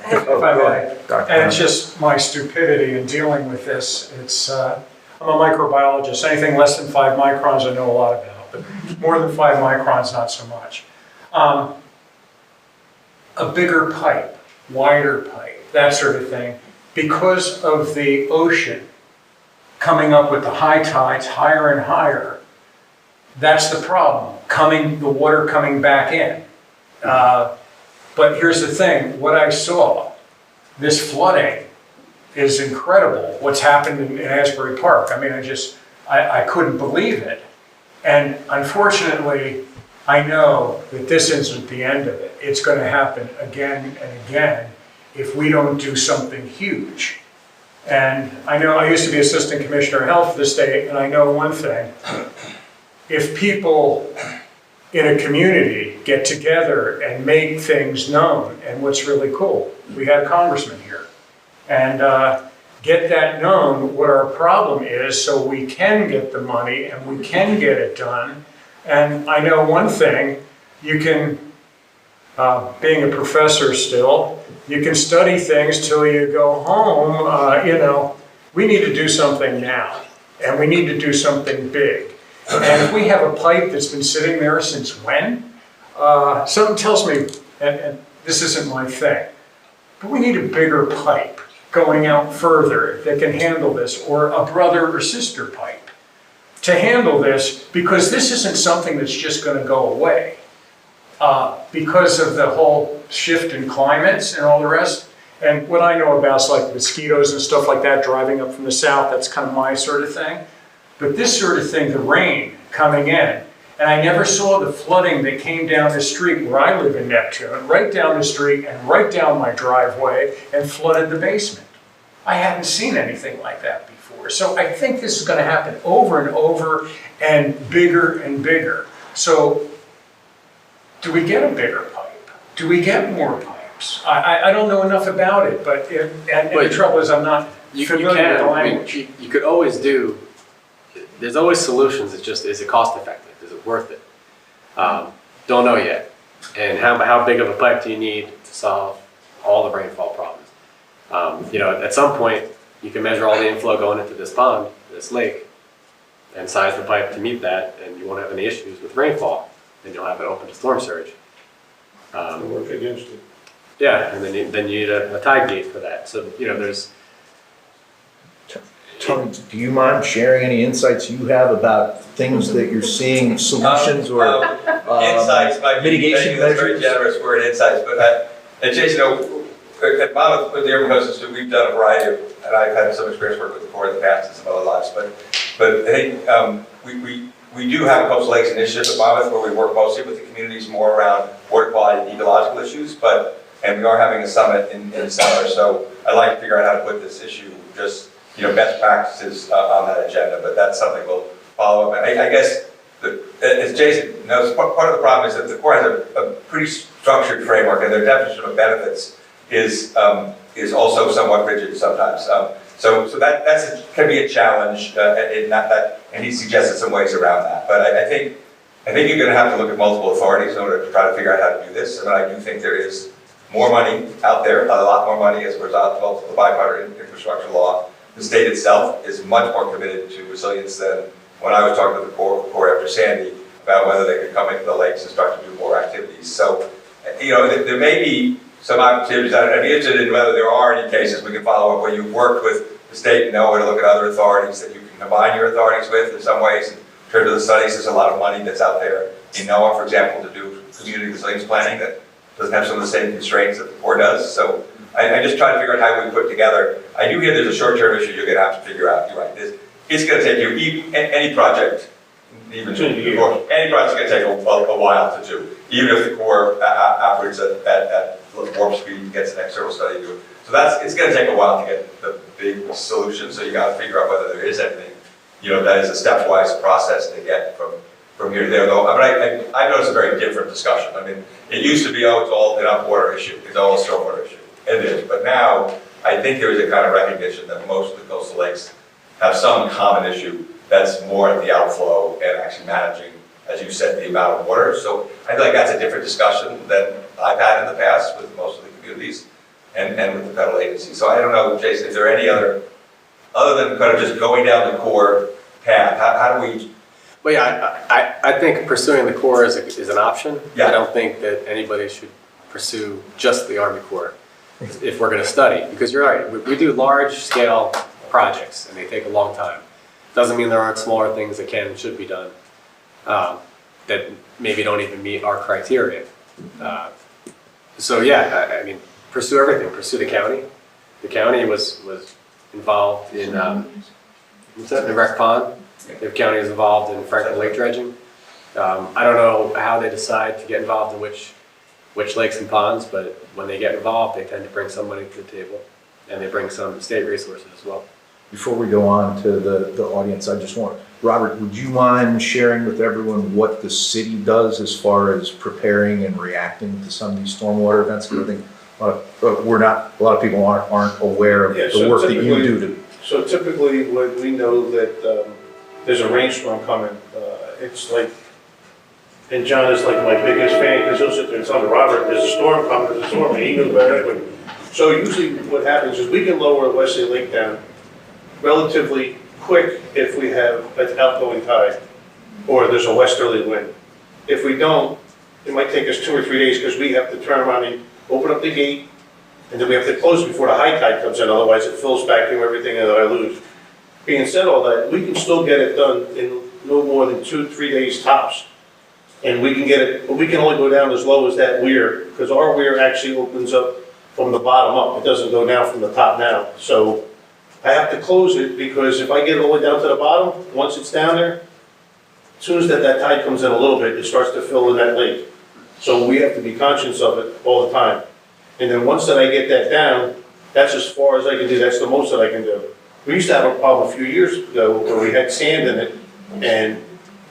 If I may, Dr. and it's just my stupidity in dealing with this. I'm a microbiologist. Anything less than 5 microns I know a lot about, but more than 5 microns, not so much. A bigger pipe, wider pipe, that sort of thing, because of the ocean coming up with the high tides higher and higher, that's the problem, the water coming back in. But here's the thing, what I saw, this flooding is incredible, what's happened in Asbury Park. I mean, I couldn't believe it. And unfortunately, I know that this isn't the end of it. It's going to happen again and again if we don't do something huge. And I know I used to be Assistant Commissioner of Health for the state, and I know one thing. If people in a community get together and make things known, and what's really cool, we had a congressman here, and get that known what our problem is so we can get the money and we can get it done. And I know one thing, you can, being a professor still, you can study things till you go home, we need to do something now, and we need to do something big. And if we have a pipe that's been sitting there since when, something tells me, and this isn't my thing, but we need a bigger pipe going out further that can handle this, or a brother or sister pipe to handle this, because this isn't something that's just going to go away. Because of the whole shift in climates and all the rest. And what I know about is like mosquitoes and stuff like that, driving up from the south, that's kind of my sort of thing. But this sort of thing, the rain coming in, and I never saw the flooding that came down the street where I live in Neptune, right down the street and right down my driveway and flooded the basement. I hadn't seen anything like that before. So I think this is going to happen over and over and bigger. So do we get a bigger pipe? Do we get more pipes? I don't know enough about it, but the trouble is I'm not familiar with the language. You could always do, there's always solutions. It's just, is it cost effective? Is it worth it? Don't know yet. And how big of a pipe do you need to solve all the rainfall problems? You know, at some point, you can measure all the inflow going into this pond, this lake, and size the pipe to meet that, and you won't have any issues with rainfall. And you'll have it open to storm surge. Work against it. Yeah, and then you need a tide gate for that. So, you know, there's... Tony, do you mind sharing any insights you have about things that you're seeing, solutions or insights might be, mitigation that's very measures? generous word, insights, but Jason, you know, at Monmouth, with the Urban Coast Institute, we've done a variety of, and I've had some experience working with the Corps in the past and some other lives, but I think we do have a Coastal Lakes initiative at Monmouth where we work mostly with the communities more around water quality and ecological issues, and we are having a summit in summer, so I'd like to figure out how to put this issue, just, you know, best practices on that agenda, but that's something we'll follow up. And I guess, as Jason knows, part of the problem is that the Corps has a pretty structured framework, and their definition of benefits is also somewhat rigid sometimes. So that can be a challenge, and he suggested some ways around that. But I think you're going to have to look at multiple authorities in order to try to figure out how to do this. And I do think there is more money out there, a lot more money as a result of the bipartisan infrastructure law. The state itself is much more committed to resilience than when I was talking to the Corps after Sandy about whether they could come into the lakes and start to do more activities. So, you know, there may be some opportunities. I'd be interested in whether there are any cases we can follow up where you've worked with the state and know where to look at other authorities that you can combine your authorities with in some ways. In terms of the studies, there's a lot of money that's out there in NOAA, for example, to do community resilience planning that doesn't have some of the same constraints that the Corps does. So I just try to figure out how we put together. I do hear there's a short-term issue you're going to have to figure out. You're right. It's going to take you, any project, even any project's going to take a while to do, even if the Corps operates at warp speed and gets an external study to do it. So it's going to take a while to get the big solution. So you got to figure out whether there is anything, you know, that is a stepwise process to get from here to there. Though, but I noticed a very different discussion. I mean, it used to be, oh, it's all an upwater issue, it's all a stormwater issue. It is, but now I think there is a kind of recognition that most of the coastal lakes have some common issue that's more at the outflow and actually managing, as you said, the amount of water. So I feel like that's a different discussion than I've had in the past with most of the communities and with the federal agencies. So I don't know, Jason, is there any other than kind of just going down the Corps path, how do we? Well, yeah, I think pursuing the Corps is an option. Yeah. I don't think that anybody should pursue just the Army Corps if we're going to study, because you're right, we do large-scale projects, and they take a long time. Doesn't mean there aren't smaller things that can and should be done that maybe don't even meet our criteria. So yeah, I mean, pursue everything. Pursue the county. The county was involved in Wreck Pond. The county is involved in Franklin Lake dredging. I don't know how they decide to get involved in which lakes and ponds, but when they get involved, they tend to bring some money to the table, and they bring some state resources as well. Before we go on to the audience, I just want, Robert, would you mind sharing with everyone what the city does as far as preparing and reacting to some of these stormwater events? Because I think a lot of people aren't aware of the work that you do. So typically, when we know that there's a rainstorm coming, it's like, and John is like my biggest fan because he'll sit there and tell me, Robert, there's a storm coming, there's a storm, and he knows about it. So usually what happens is we can lower Wesley Lake down relatively quick if we have an outgoing tide. or there's a westerly wind. If we don't, it might take us 2 or 3 days because we have to turn around and open up the gate, and then we have to close before the high tide comes in, otherwise it fills back in everything that I lose. Being said all that, we can still get it done in no more than 2 to 3 days tops. And we can get it, but we can only go down as low as that weir, because our weir actually opens up from the bottom up. It doesn't go down from the top down. So I have to close it, because if I get it all the way down to the bottom, once it's down there, as soon as that tide comes in a little bit, it starts to fill in that lake. So we have to be conscious of it all the time. And then once that I get that down, that's as far as I can do. That's the most that I can do. We used to have a problem a few years ago where we had sand in it, and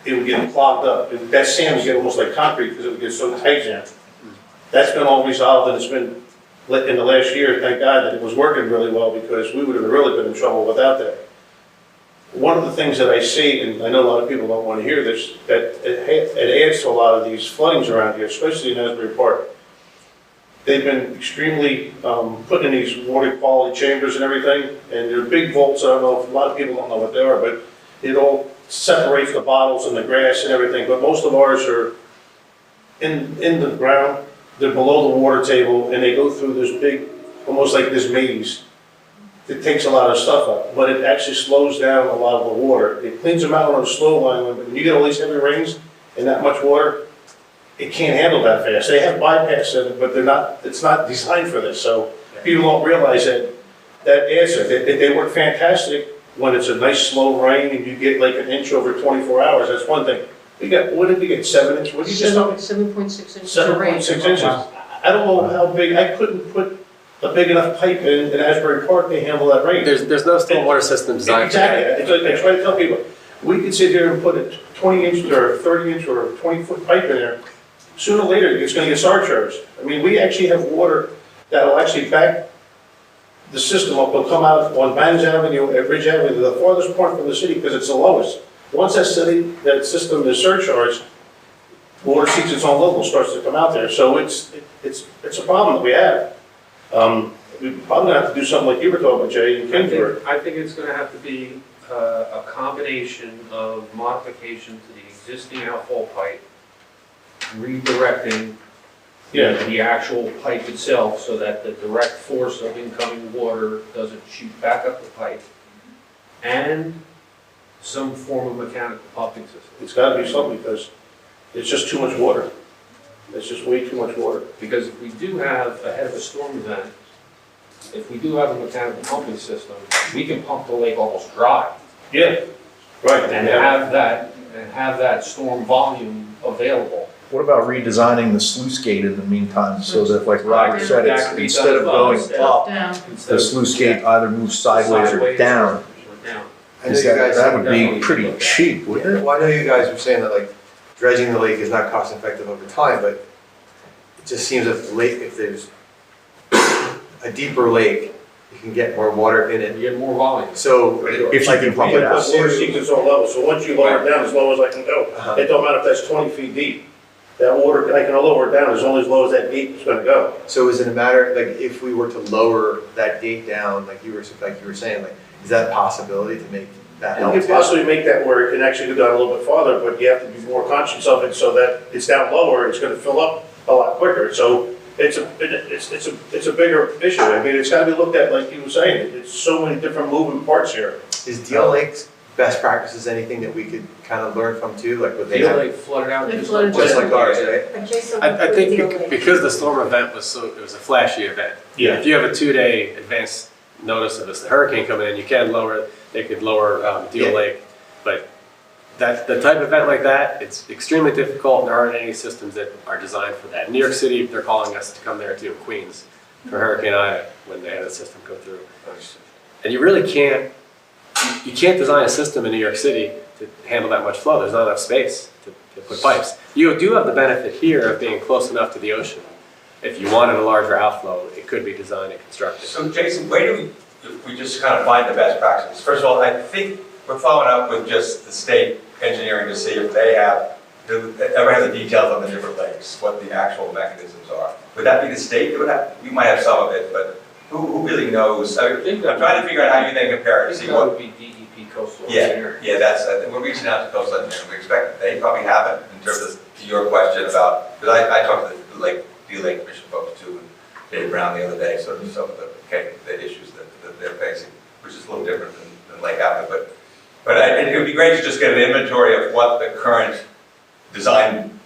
it would get clogged up. And that sand would get almost like concrete because it would get so tight there. That's been all resolved, and it's been, in the last year, thank God that it was working really well, because we would have really been in trouble without that. One of the things that I see, and I know a lot of people don't want to hear this, that it adds to a lot of these floodings around here, especially in Asbury Park. They've been extremely putting in these water quality chambers and everything, and they're big vaults. I don't know if a lot of people don't know what they are, but it all separates the bottles and the grass and everything. But most of ours are in the ground. They're below the water table, and they go through this big, almost like this maze. It takes a lot of stuff up, but it actually slows down a lot of the water. It cleans them out on a slow line, but when you get all these heavy rains and that much water, it can't handle that fast. They have bypass in it, but they're not, it's not designed for this. So people don't realize that answer. They work fantastic when it's a nice slow rain and you get like an inch over 24 hours. That's one thing. We got, what did we get, 7 inches? What did you just tell me? 7.6 inches of rain. 7.6 inches. I don't know how big, I couldn't put a big enough pipe in Asbury Park to handle that rain. There's no stormwater system designed for that. Exactly. I try to tell people, we could sit here and put a 20-inch or 30-inch or 20-foot pipe in there. Sooner or later, it's going to get surcharged. I mean, we actually have water that will actually back the system up. Will come out on Bangs Avenue, at Ridge Avenue, the farthest point from the city, because it's the lowest. Once that system is surcharged, water seeks its own level, starts to come out there. So it's a problem that we have. We probably have to do something like you were talking about, Jay, in Kingsburg. I think it's gonna have to be a combination of modification to the existing outfall pipe, redirecting the actual pipe itself so that the direct force of incoming water doesn't shoot back up the pipe, and some form of mechanical pumping system. It's got to be something, because it's just too much water. It's just way too much water. Because if we do have, ahead of a storm event, if we do have a mechanical pumping system, we can pump the lake almost dry. Yeah, right. And have that storm volume available. What about redesigning the sluice gate in the meantime, so that, like Roger said, That it's, could be instead of done going instead. up, Down. the sluice gate either moves sideways or down? Or down. I know you guys That would definitely be pretty look at that. cheap, wouldn't it? Well, I know you guys were saying that like dredging the lake is not cost effective over time, but it just seems that the lake, if there's a deeper lake, you can get more water in And it. you get more volume. So If you can pump We it can out. put water seeks its own level, so once you lower it down as low as I can go, it don't matter if that's 20 feet deep. That water, I can lower it down as only as low as that gate is gonna go. So is it a matter, like, if we were to lower that gate down, like you were saying, like, is that a possibility to make that You help? could possibly make that where it can actually go down a little bit farther, but you have to be more conscious of it so that it's down lower, it's gonna fill up a lot quicker. So it's a bigger issue. I mean, it's gotta be looked at like you were saying. It's so many different moving parts here. Is Deal Lake's best practices anything that we could kind of learn from too, like what they They have? like flooded out They just flooded like. Just like ours, right? Adjacent I with think Deal Lake. because the storm event was it was a flashy event. Yeah. If you have a 2-day advance notice of this hurricane coming in, they could lower Deal Yeah. Lake. But the type of event like that, it's extremely difficult, and there aren't any systems that are designed for that. In New York City, they're calling us to come there too, Queens, for Hurricane Ida, when they had a system go through. And you really can't design a system in New York City to handle that much flow. There's not enough space to put pipes. You do have the benefit here of being close enough to the ocean. If you wanted a larger outflow, it could be designed and constructed. So Jason, where do we just kind of find the best practices? First of all, I think we're following up with just the state engineering to see if they ever have the details on the different lakes, what the actual mechanisms are. Would that be the state? We might have some of it, but who really knows? I'm trying to figure out how you then compare it, I see think that what. would be DEP coastal Yeah, engineering. yeah, that's, we're reaching out to coastal engineering, we expect, they probably haven't, in terms of, to your question about, because I talked to the Lake Commission folks too, and Dave Brown the other day, sort of some of the issues that they're facing, which is a little different than Lake Avenue, but it would be great to just get an inventory of what the current design,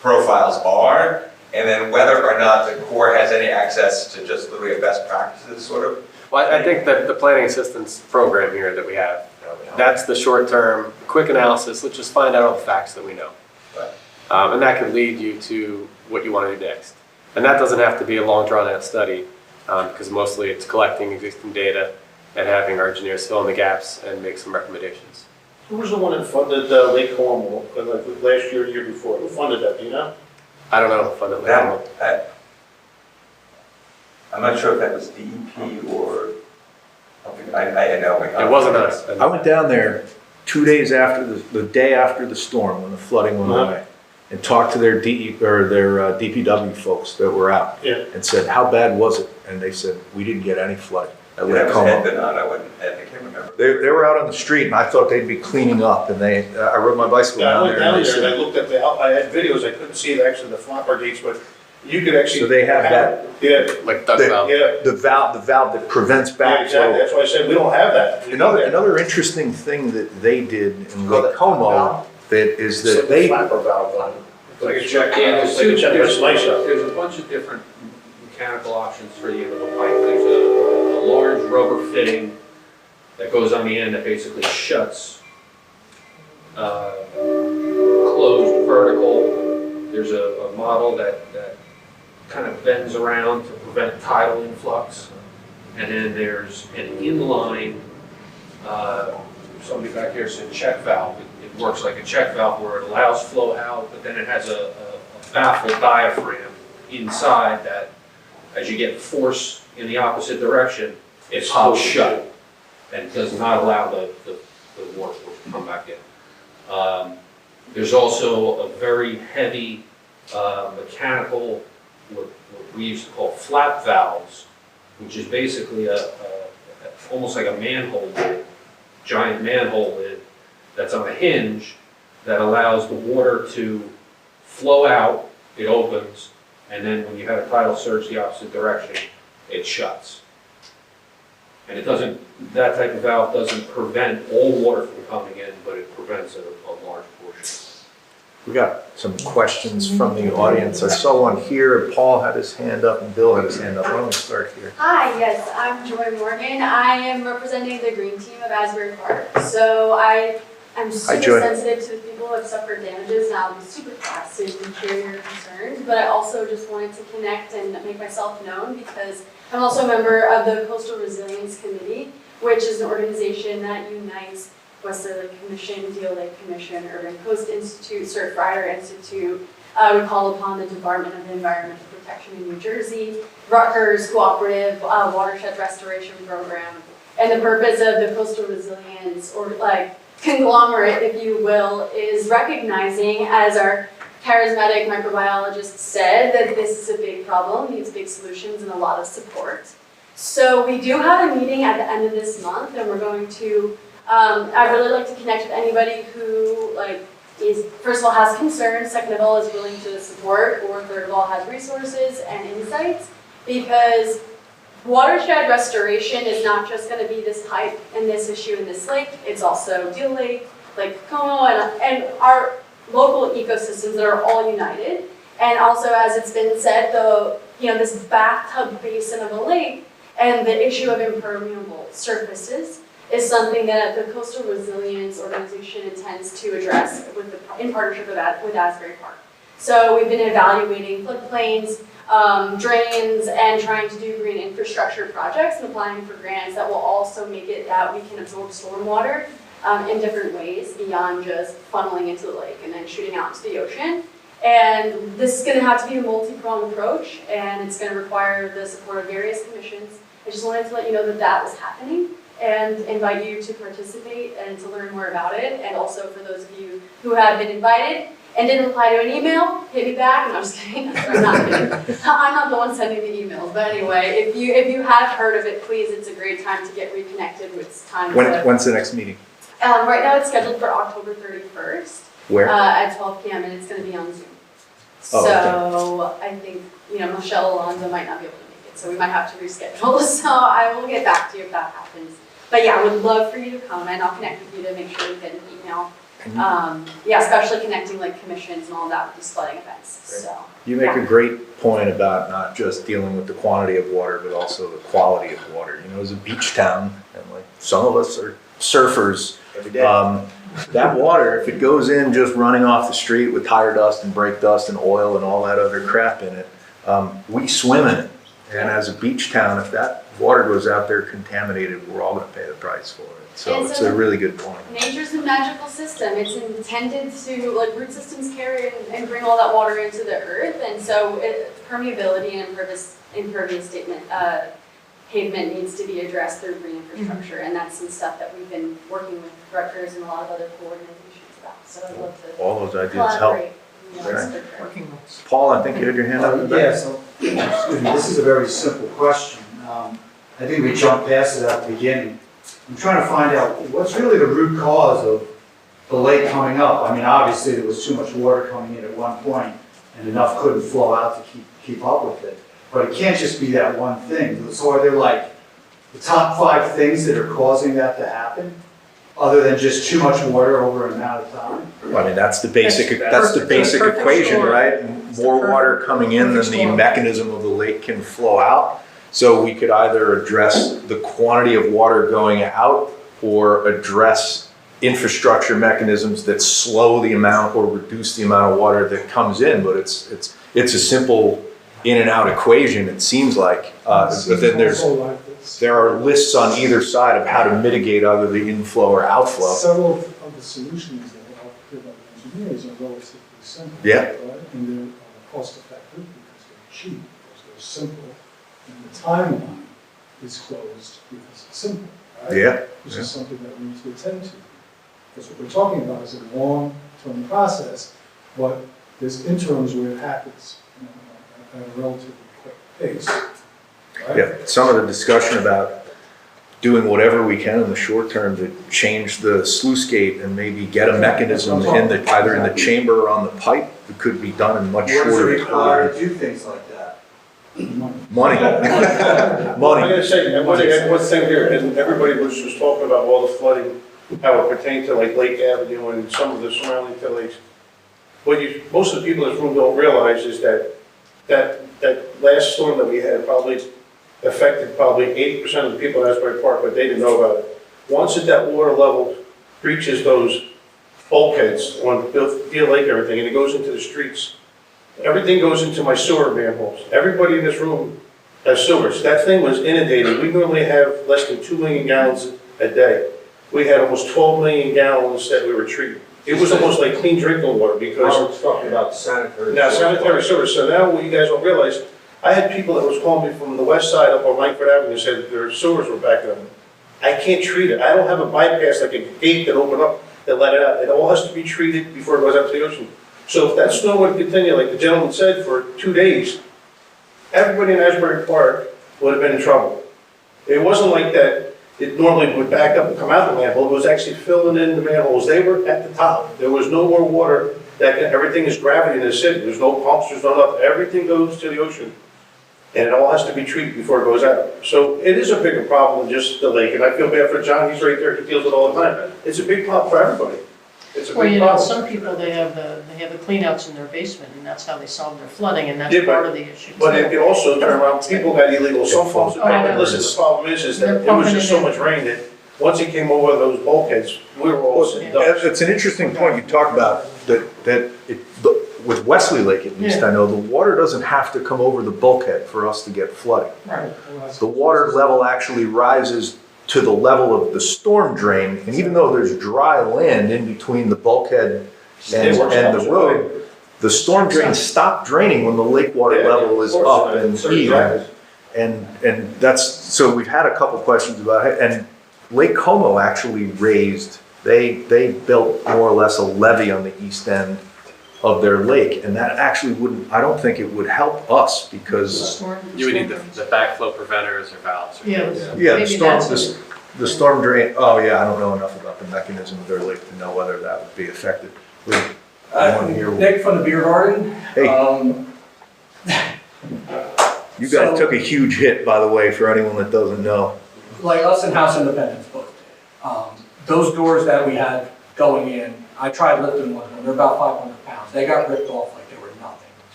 profiles are, and then whether or not the Corps has any access to just literally a best practices sort of. Well, I think that the planning assistance program here that we have, that's the short-term, quick analysis. Let's just find out all the facts that we know. Right. And that could lead you to what you want to do next. And that doesn't have to be a long drawn-out study, because mostly it's collecting existing data and having our engineers fill in the gaps and make some recommendations. Who was the one that funded Lake Cornwall, like last year, the year before? Who funded that, do you know? I don't know if I'm not sure if that was DEP or, I know. it wasn't us. I went down there 2 days after the day after the storm, when the flooding went away, and talked to their DPW folks that were out. Yeah. And said, how bad was it? And they said, we didn't get any flooding at That Lake was Como. Ed Bernard, I can't remember. They were out on the street, and I thought they'd be cleaning up, and I rode my bicycle Yeah, I down went there. down and they there and I said, looked at I had videos, I couldn't see actually the flopper gates, but you could actually. So they have that. Yeah, Like Doug They- Valve. yeah. the valve that prevents Yeah, exactly, backflow. that's why I said we don't have that. Another interesting thing that they did in Lake Como, is that They they, flapper valve on it. Like a check. Yeah, there's Like a check, there's it's nice up. a bunch of different mechanical options for the end of the pipe. There's a large rubber fitting that goes on the end that basically shuts, closed vertical. There's a model that kind of bends around to prevent tidal influx. And then there's an inline, somebody back here said check valve. It works like a check valve where it allows flow out, but then it has a baffle diaphragm inside that, as you get force in the opposite direction, it pops shut and does not allow the water to come back in. There's also a very heavy mechanical, what we used to call flap valves, which is basically almost like a manhole lid, giant manhole lid that's on a hinge that allows the water to flow out, it opens, and then when you have a tidal surge the opposite direction, it shuts. And it doesn't, that type of valve doesn't prevent all water from coming in, but it prevents a large portion. we got some questions from the audience. I saw one here, Paul had his hand up and Bill had his hand up. Why don't we start here? Hi, yes, I'm Joy Morgan. I am representing the green team of Asbury Park. So I'm super Joy. sensitive to people who have suffered damages, and I'll be super fast so you can share your concerns. But I also just wanted to connect and make myself known because I'm also a member of the Coastal Resilience Committee, which is an organization that unites Wesley Lake Commission, Deal Lake Commission, Urban Coast Institute, Surf Rider Institute. We call upon the Department of Environmental Protection in New Jersey, Rutgers Cooperative Watershed Restoration Program. And the purpose of the Coastal Resilience, or conglomerate, if you will, is recognizing, as our charismatic microbiologist said, that this is a big problem, needs big solutions and a lot of support. So we do have a meeting at the end of this month, and we're going to, I'd really like to connect with anybody who first of all has concerns, second of all is willing to support, or third of all has resources and insights, because watershed restoration is not just going to be this pipe and this issue in this lake, it's also Deal Lake, Lake Como, and our local ecosystems that are all united. And also, as it's been said, this bathtub basin of a lake and the issue of impermeable surfaces is something that the Coastal Resilience Organization intends to address in partnership with Asbury Park. So we've been evaluating floodplains, drains, and trying to do green infrastructure projects and applying for grants that will also make it that we can absorb stormwater in different ways beyond just funneling into the lake and then shooting out into the ocean. And this is going to have to be a multi-pronged approach, and it's going to require the support of various commissions. I just wanted to let you know that that was happening and invite you to participate and to learn more about it. And also for those of you who have been invited and didn't reply to an email, hit me back. No, I'm just kidding. I'm not kidding. I'm not the one sending the emails. But anyway, if you have heard of it, please, it's a great time to get reconnected with time. When's the next meeting? Right now it's scheduled for October 31st. Where? At 12 p.m. and it's going to be on Zoom. Oh, So I think, Michelle Alonso might not be able to make it, so we might have to reschedule. So I will get back to you if that happens. But yeah, I would love for you to come and I'll connect with you to make sure you get an email. Yeah, especially connecting like commissions and all that with these flooding events, so. You make a great point about not just dealing with the quantity of water, but also the quality of water. As a beach town, and like some of us are surfers, Every day. that water, if it goes in just running off the street with tire dust and brake dust and oil and all that other crap in it, we swim in it. And as a beach town, if that water goes out there contaminated, we're all gonna pay the price for it. So And it's so a really good point. Nature's a magical system. It's intended to, like, root systems carry and bring all that water into the earth, and so permeability and impervious pavement needs to be addressed through green infrastructure, and that's some stuff that we've been working with Rutgers and a lot of other cool organizations about. So I'd love to All those ideas help. collaborate. Okay. Working with. Paul, I think you had your hand up in the back. Yeah, so, excuse me, this is a very simple question. I think we jumped past it at the beginning. I'm trying to find out what's really the root cause of the lake coming up. I mean, obviously there was too much water coming in at one point and enough couldn't flow out to keep up with it. But it can't just be that one thing. So are there like the top 5 things that are causing that to happen? Other than just too much water over an amount of time? I mean, that's the basic perfect equation, storm. right? More water coming in than perfect the storm. mechanism of the lake can flow out. So we could either address the quantity of water going out or address infrastructure mechanisms that slow the amount or reduce the amount of water that comes in. But it's a simple in and out equation, it seems like. But then there are lists on either side of how to mitigate either the inflow or outflow. Several of the solutions that are offered by the engineers are relatively simple. Yeah. Right? And they're cost effective because they're cheap, because they're simple, and the timeline is closed because it's simple. Right? Yeah. Which is something that we need to attend to. Because what we're talking about is a long-term process, but there's interims where it happens at a relatively quick pace. Right? Yeah, some of the discussion about doing whatever we can in the short term to change the sluice gate and maybe get a mechanism either in the chamber or on the pipe, it could be done in much What is shorter required time. to do things like that? Money. I'm Money. gonna say, one thing here, and everybody was just talking about all the flooding, how it pertained to like Lake Avenue and some of the surrounding villages. What most of the people in this room don't realize is that last storm that we had probably affected 80% of the people in Asbury Park, but they didn't know about it. Once that water level reaches those bulkheads on Deal Lake and everything, and it goes into the streets, everything goes into my sewer manholes. Everybody in this room has sewers. That thing was inundated. We normally have less than 2 million gallons a day. We had almost 12 million gallons that we were treating. It was almost like clean drinking water because. I was talking about sanitary. Now, sanitary sewers. So now what you guys don't realize, I had people that was calling me from the west side up on Langford Avenue said that their sewers were backing up. I can't treat it. I don't have a bypass like a gate that opened up that let it out. It all has to be treated before it goes out to the ocean. So if that snow would continue, like the gentleman said, for 2 days, everybody in Asbury Park would have been in trouble. It wasn't like that. It normally would back up and come out the manhole. It was actually filling in the manholes. They were at the top. There was no more water. Everything is gravity in the city. There's no pumps, there's no nothing. Everything goes to the ocean. And it all has to be treated before it goes out. So it is a bigger problem than just the lake. And I feel bad for John. He's right there. He deals with it all the time. It's a big problem for everybody. It's a Well, big problem. some people, they have the cleanouts in their basement, and that's how they solve their flooding, and that's Yeah, but- part of the issue. But it also turn around, people got illegal sump pumps. Oh, I know. Listen, the problem is that They're it was pumping just it so in. much rain that once it came over those bulkheads, we were all sitting ducks. It's an interesting point you talk about, with Wesley Lake at least, Yeah. I know, the water doesn't have to come over the bulkhead for us to get flooding. Right. The water level actually rises to the level of the storm drain, and even though there's dry land in between the bulkhead and the road, the storm drains stop draining when the lake water level is up and even. And that's, so we've had a couple questions about it, and Lake Como actually raised, they built more or less a levee on the east end of their lake, and that actually wouldn't, I don't think it would help us because, You would need the backflow preventers or valves. Or Yeah. yeah, Maybe that's the storm drain, oh yeah, I don't know enough about the mechanism of their lake to know whether that would be affected. Nick from the Beer Garden. Hey. You guys So- took a huge hit, by the way, for anyone that doesn't know. Like us and House Independence both did. Those doors that we had going in, I tried lifting one of them, they're about 500 pounds. They got ripped off like they were nothing.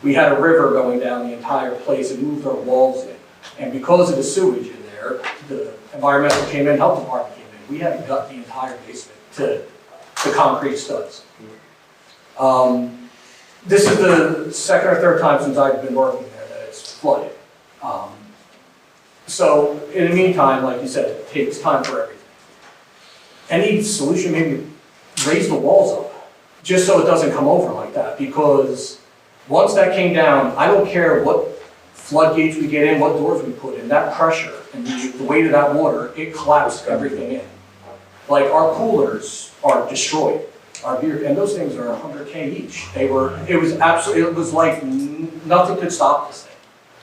We had a river going down the entire place and moved our walls in. And because of the sewage in there, the environmental came in, health department came in. We had to gut the entire basement to concrete studs. This is the second or third time since I've been working there that it's flooded. So in the meantime, like you said, it takes time for everything. Any solution, maybe raise the walls up, just so it doesn't come over like that, because once that came down, I don't care what floodgates we get in, what doors we put in, that pressure and the weight of that water, it collapsed everything in. Like our coolers are destroyed, our beer, and those things are $100K each. It was like nothing could stop this thing.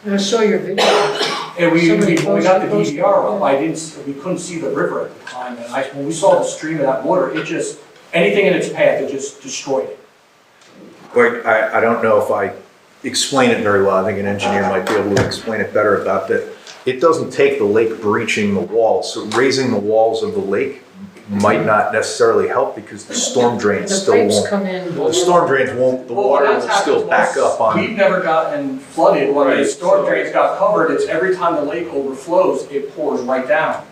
And I saw your video. And when we got the Somebody DVR up, we couldn't see the river at the time, and when we saw the stream of that water, anything in its path, it just destroyed it. Wait, I don't know if I explain it very well. I think an engineer might be able to explain it better about that. It doesn't take the lake breaching the walls, so raising the walls of the lake might not necessarily help because the storm drains The still pipes won't. come in. The storm drains won't, the water will still back up on. We've never gotten flooded. When the storm drains got covered, it's every time the lake overflows, it pours right down.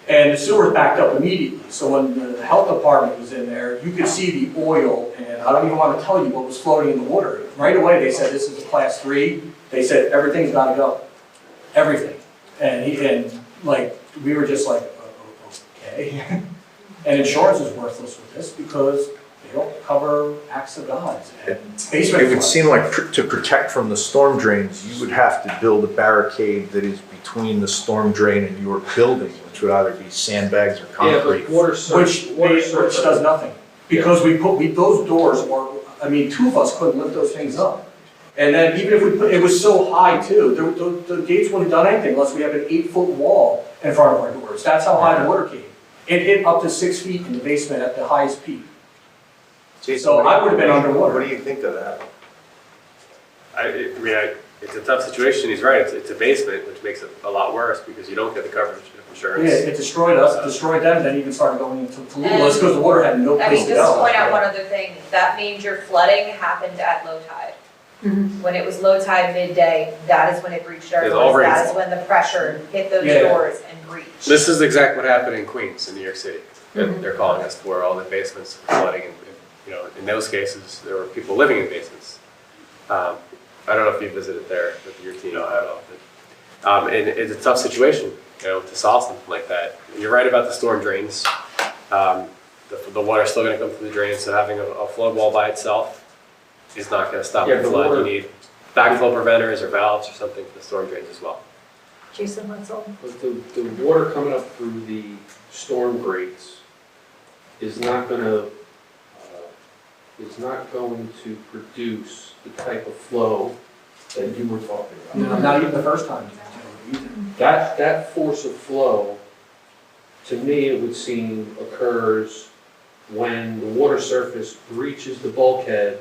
And the sewer's backed up immediately. So when the health department was in there, you could see the oil, and I don't even want to tell you what was floating in the water. Right away, they said, this is a class 3. They said, everything's got to go. Everything. And we were just like, okay. And insurance is worthless with this because they don't cover acts of gods. And basement It would floods. seem like to protect from the storm drains, you would have to build a barricade that is between the storm drain and your building, which would either be sandbags or Yeah, concrete. but water Which surface. does nothing. Because those doors were, two of us couldn't lift those things up. And then even if it was so high too, the gates wouldn't have done anything unless we have an 8-foot wall in front of our doors. That's how high the water came. It hit up to 6 feet in the basement at the highest peak. Jason, So I would have been underwater. What do you think of that? It's a tough situation. He's right. It's a basement, which makes it a lot worse because you don't get the coverage of insurance. Yeah, it destroyed us, it destroyed them, then even started going into Tallulah's because the water had no I place mean, to just to go. point out one other thing, that major flooding happened at low tide. When it was low tide midday, that is when it breached our It's all doors, that raised. is when the pressure hit those Yeah. doors and breached. This is exactly what happened in Queens, in New York City. They're calling us to where all the basements were flooding, and in those cases, there were people living in basements. I don't know if you visited there with your team. No, I don't. And it's a tough situation, to solve something like that. You're right about the storm drains. The water's still going to come through the drains, so having a flood wall by itself is not going to stop Yeah, the the flood. water- You need backflow preventers or valves or something for the storm drains as well. Jason Hutzel. But the water coming up through the storm grates is not going to produce the type of flow that you were talking about. Not even the first time. That force of flow, to me, it would seem occurs when the water surface reaches the bulkhead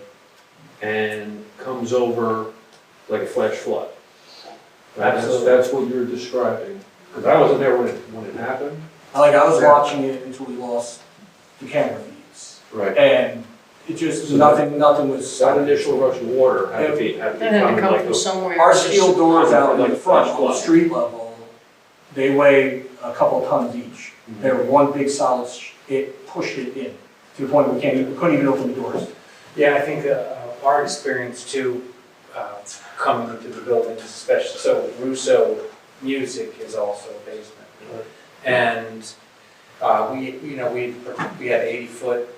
and comes over like a flash flood. That's what you're describing, because I wasn't there when it happened. I was watching it until we lost the camera feeds. Right. And it just, So nothing was. That initial rush of water had to be It had to coming come like from a. somewhere. Our steel doors out in Like the front flash on the flood. street level, they weigh a couple tons each. They were one big solid, it pushed it in, to the point we couldn't even open the doors. Yeah, I think our experience too, coming into the buildings, especially, so Russo Music is also a basement. And we had 80-foot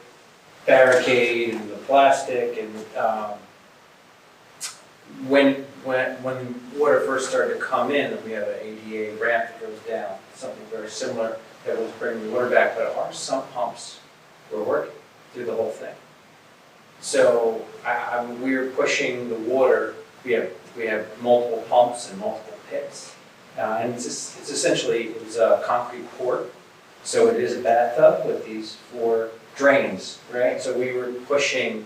barricade and the plastic, and when water first started to come in, we have an ADA ramp that goes down, something very similar that was bringing the water back, but our sump pumps were working through the whole thing. So we're pushing the water, we have multiple pumps and multiple pits. And it's essentially, it's a concrete court. So it is a bathtub with these 4 drains, right? So we were pushing,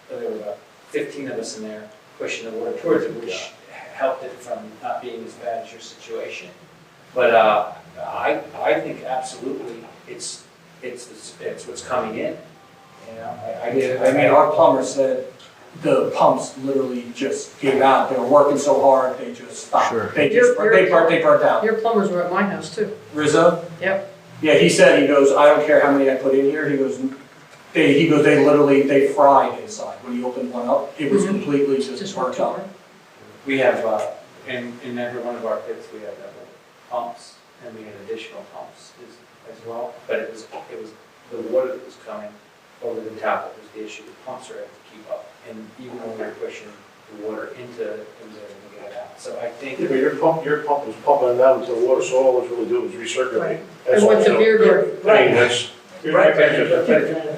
there were about 15 of us in there, pushing the water towards it, which helped it from not being as bad as your situation. But I think absolutely it's what's coming in. You know, I mean, our plumber said the pumps literally just gave out. They were working so hard, they just stopped. Sure. They burnt out. Your plumbers were at my house too. Rizzo? Yep. Yeah, he said, he goes, I don't care how many I put in here. He goes, they literally, they fried inside. When you opened one up, it was completely just burnt out. We have, in every one of our pits, we have double pumps, and we had additional pumps as well. But it was the water that was coming over the top that was the issue. The pumps are able to keep up. And even when we were pushing the water into it, was able to get it out. So I think. Yeah, but your pump was pumping it down into the water, so all it was really doing was recirculate. Right. That's And with the all, beer garden. I mean, that's. Right,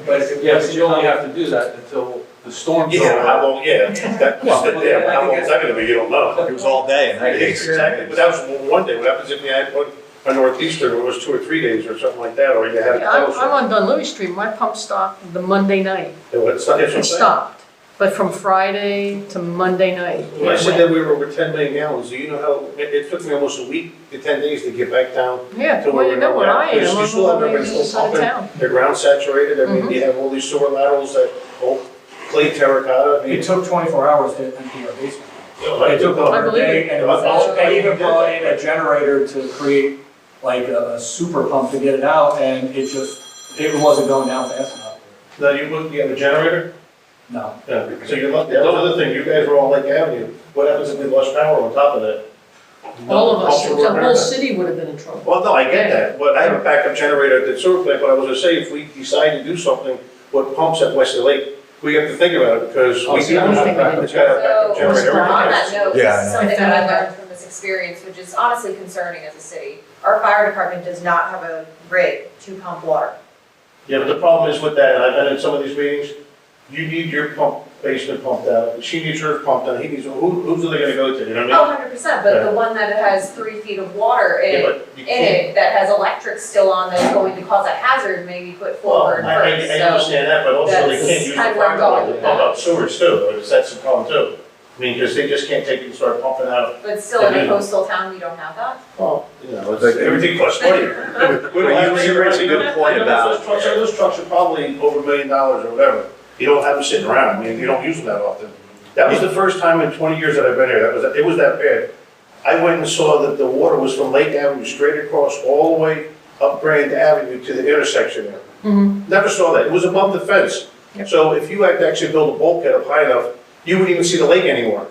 But you only have to do that until the storm's over. Yeah, how long, yeah, that, yeah, how long is that gonna be, you don't know. It was all day in that case. Exactly, but that was one day, what happens if you had one, a northeastern, where it was 2 or 3 days or something like that, or you had it I'm closer? on Dunleavy Street, my pump stopped the Monday night. Yeah, well, it's not, it's what I'm It saying. stopped, but from Friday to Monday night. When I said that we were over 10 million gallons, do you know how, it took me almost a week to 10 days to get back down. Yeah, to well, you know where I am, Because you I'm still have on the everybody other still side of pumping, town. the ground saturated, I mean, you have all these sewer laterals that, clay terracotta, I mean. It took 24 hours to empty our basement. I It took I over a believe day, it. and it was also, they even brought in a generator to create like a super pump to get it out, and it wasn't going down fast enough. Now, you have a generator? No. Yeah, so you're lucky, that was the other thing, you guys were on Lake Avenue, what happens if we lost power on top of that? All of us, Pumps were the working whole or not? city would have been in trouble. Well, no, I get that, but I have a backup generator at the sewer plant, but I was gonna say, if we decide to do something with pumps at Wesley Lake, we have to think about it, because Oh, we see, do I was have thinking backup, of it's got a backup So, generator. on everything that else. note, Yeah, this I is know. something that I learned from this experience, which is honestly concerning as a city. Our fire department does not have a rig to pump water. Yeah, but the problem is with that, and I've been in some of these meetings, you need your basement pumped out, she needs hers pumped out, he needs, who's are they gonna go to, you know what I mean? 100%, but the one that has 3 feet of water Yeah, in but you it, can't. that has electric still on, that's going to cause a hazard, maybe put Well, forward I first, so. understand that, but also they that's can't use the kind of where fire I'm going department to with pump that. up sewers too, that's the problem too. I mean, because they just can't take it and start pumping out. But still, in a coastal town, we don't have that. Well, you know, But- everything costs money. We don't have You raise a good point about- Those trucks are probably over $1 million or whatever. You don't have them sitting around, I mean, you don't use them that often. That was the first time in 20 years that I've been here, it was that bad. I went and saw that the water was from Lake Avenue straight across all the way up Grand Avenue to the intersection there. Never saw that, it was above the fence. So if you had to actually build a bulkhead up high enough, you wouldn't even see the lake anymore.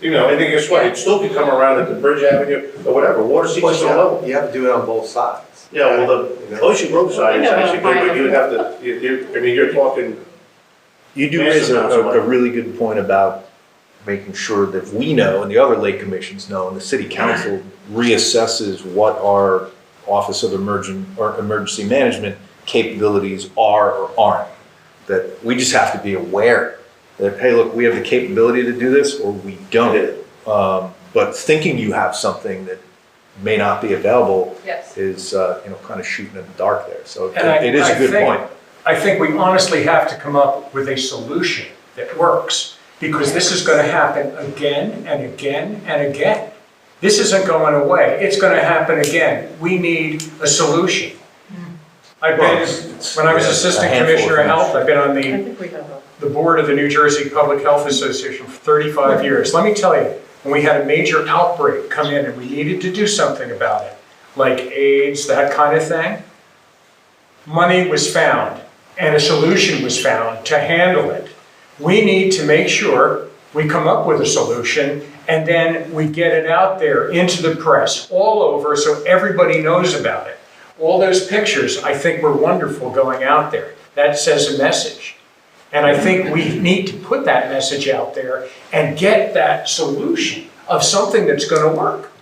You know, and then guess what, it still could come around at the Bridge Avenue or whatever, water seeps Plus, at a level. you have to do it on both sides. Yeah, well, You the know? Ocean Road side is actually good, but you'd have to, I mean, you're talking. You do raise a really good point about making sure that we know and the other lake commissions know and the city council reassesses what our Office of Emergency Management capabilities are or aren't. That we just have to be aware that, hey, look, we have the capability to do this or we don't. But thinking you have something that may not be available Yes. is, kind of shooting in the dark there. So And it is a good point. I think we honestly have to come up with a solution that works, because this is going to happen again and again and again. This isn't going away. It's going to happen again. We need a solution. I've been, when I was Assistant Commissioner of Health, I've been on I think we have the board of the New Jersey Public Health Association for 35 years. Let me tell you, when we had a major outbreak come in and we needed to do something about it, like AIDS, that kind of thing, money was found and a solution was found to handle it. We need to make sure we come up with a solution and then we get it out there into the press all over so everybody knows about it. All those pictures, I think, were wonderful going out there. That says a message. And I think we need to put that message out there and get that solution of something that's going to work.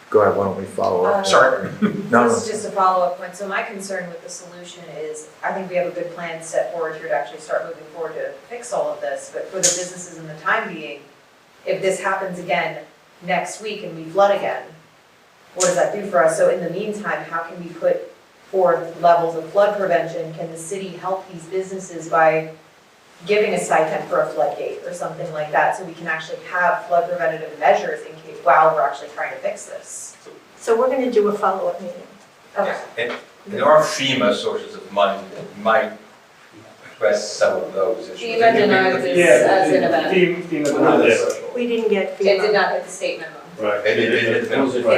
Go ahead, why don't we follow up? Sorry. No, This is just a follow-up point. So my concern with the solution is, I think we have a good plan set forward here to actually start moving forward to fix all of this. But for the businesses in the time being, if this happens again next week and we flood again, what does that do for us? So in the meantime, how can we put forth levels of flood prevention? Can the city help these businesses by giving a stipend for a flood gate or something like that, so we can actually have flood preventative measures in case, while we're actually trying to fix this? So we're gonna do a follow-up meeting. Okay. And there are FEMA sources of money that might address some of those issues. FEMA denied this as an event. FEMA denied this. We didn't get It did FEMA. not hit the state minimum. Right. It It It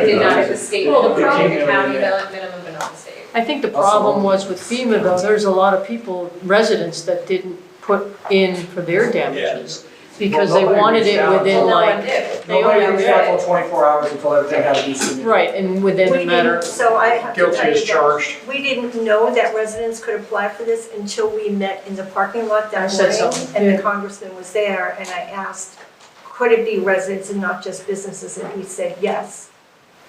did not hit the state Well, the minimum, problem- the county minimum, but not the state. I think the problem was with FEMA though, there's a lot of people, residents that didn't put in for their damages. Because they Nobody wanted reached it out. within No one like, did. they Nobody only reached out did. for 24 hours until everything had to be submitted. Right, and within We a matter, didn't, so I have to Guilty tell you as that charged. we didn't know that residents could apply for this until we met in the parking lot I that said morning. something, And yeah. the congressman was there, and I asked, could it be residents and not just businesses? And he said yes.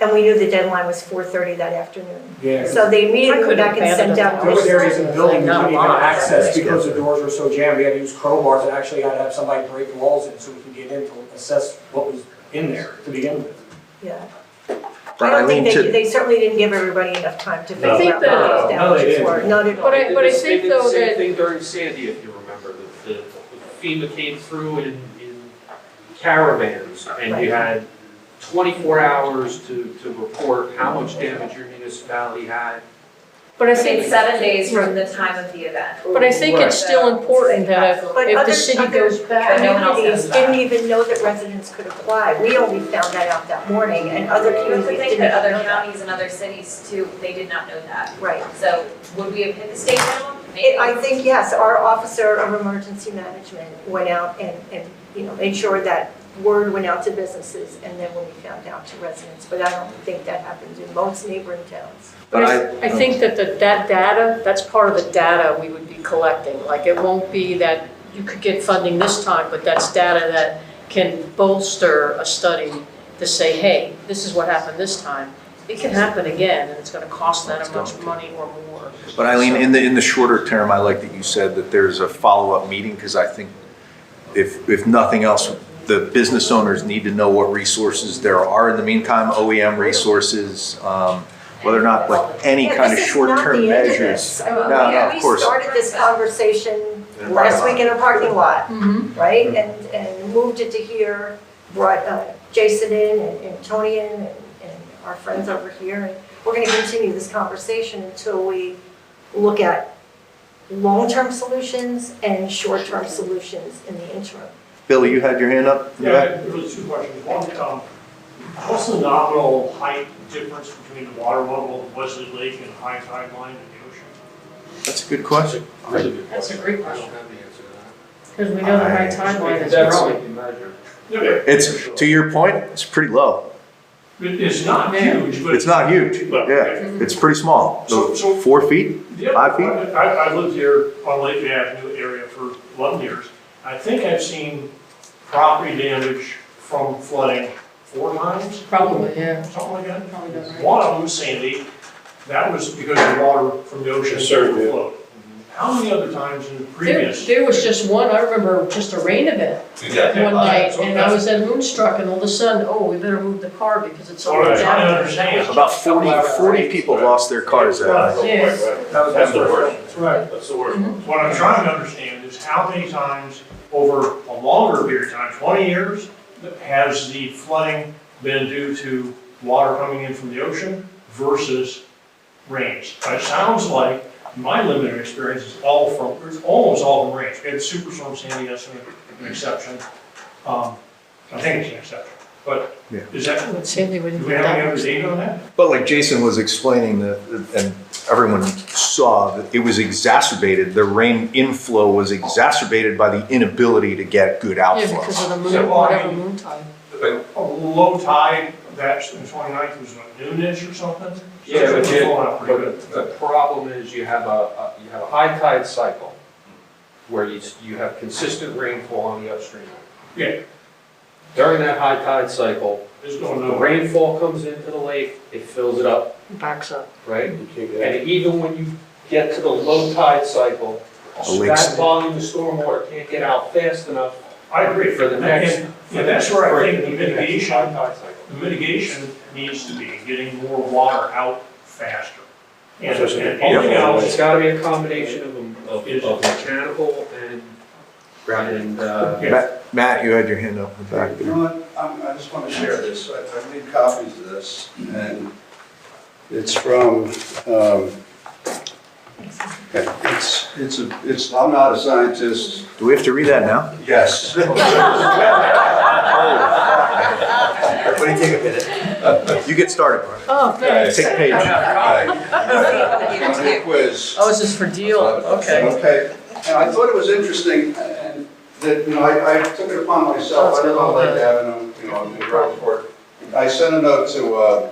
And we knew the deadline was 4:30 that afternoon. Yeah. So they I immediately couldn't went back and have sent banded out. it. There was areas in the building we Not couldn't a even lot. access because the doors were so jammed, we had to use crowbars and actually had to have somebody break the walls in so we could get in to assess what was in there to begin with. Yeah. But I don't think Eileen, they certainly didn't give everybody enough time to No. figure I out think what that- those No, they damages didn't. were, not at all. But I They did think the though same that, thing during Sandy, if you remember, the FEMA came through in caravans, and you had 24 hours to report how much damage your municipality had. but I It's think, 7 days from the time of the event. but I think it's still important that But if the other- city other goes back, no one else Communities does that. didn't even know that residents could apply. We only found that out that morning, and other You have communities to didn't think know that other that. counties and other cities too, they did not know that. Right. So would we have hit the state minimum? Maybe. I think, yes, our officer of emergency management went out and, made sure that word went out to businesses, and then when we found out to residents. But I don't think that happens in most neighboring towns. but I think that that data, that's part of the data we would be collecting. Like, it won't be that you could get funding this time, but that's data that can bolster a study to say, hey, this is what happened this time. It can happen again, and it's gonna cost that much money or more. But Eileen, in the shorter term, I like that you said that there's a follow-up meeting, because I think if nothing else, the business owners need to know what resources there are in the meantime, OEM resources, whether or not like any Yeah, kind of this is not short-term the end of measures. this. I mean, No, of We course. started this conversation In a last parking week in a parking lot, Mm-hmm. right? And moved it to here, brought Jason in and Tony in and our friends over here. And we're gonna continue this conversation until we look at long-term solutions and short-term solutions in the interim. Billy, you had your hand up? Yeah, really two questions. One, what's the nominal height difference between the water level of Wesley Lake and high tide line in the ocean? That's a good question. Really good That's a question. great I question. don't have the answer to that. Because we know the high timeline is That's growing. what you measure. It's, to your point, it's pretty low. It's not Yeah. huge, but. It's not huge, Well, yeah, it's pretty small. So- 4 feet? Yeah, 5 feet? I lived here on Lake Avenue area for 11 years. I think I've seen property damage from flooding 4 times. Probably, yeah. Something like that. Probably does, right? One of them, Sandy, that was because the water from the ocean Yes, sir, yeah. overflowed. How many other times in There, previous? there was just one, I remember just a rain event Yeah. one night, So and I was at Moonstruck, and all of a sudden, oh, we better move the car because it's What all I'm trying to down. understand. About 40 people lost their cars that night. Yeah. That's the worst. Right, that's the worst. What I'm trying to understand is how many times over a longer period of time, 20 years, has the flooding been due to water coming in from the ocean versus rains? It sounds like my limited experience is it's almost all from rains. We had Superstorm Sandy, that's an exception. I think it's an exception, but Yeah. is that, But Sandy do wouldn't we get have any that other much. data on that? But like Jason was explaining, and everyone saw that it was exacerbated, the rain inflow was exacerbated by the inability to get good Yeah, outflow. because of the Yeah, moon, well, I whatever mean- moon time. A low tide, that's in 29th was what, noonish or something? So Yeah, it's but been flowing out pretty good. the problem is you have a high tide cycle where you have consistent rainfall on the upstream. Yeah. During that high tide cycle, It's going The nowhere. rainfall comes into the lake, it fills it up, Backs up. right? And even when you get to the low tide cycle, The lake's- that volume of stormwater can't get out fast enough I agree. for the next. And that's where I think the for next mitigation, high tide cycle. the mitigation needs to be getting more water out faster. And So it's anything else, It's gotta be a combination of Is- mechanical and, Matt, you had your hand up in the back You there. know what, I just want to share this, I made copies of this, and it's from, I'm not a scientist. Do we have to read that now? Yes. Everybody take a minute. You get started, Brian. Oh, thanks. Take page. Quiz. Oh, this is for deal, okay. Okay, and I thought it was interesting, and that, you know, I took it upon myself, I live on Lake Avenue, you know, in Rockport. I sent a note to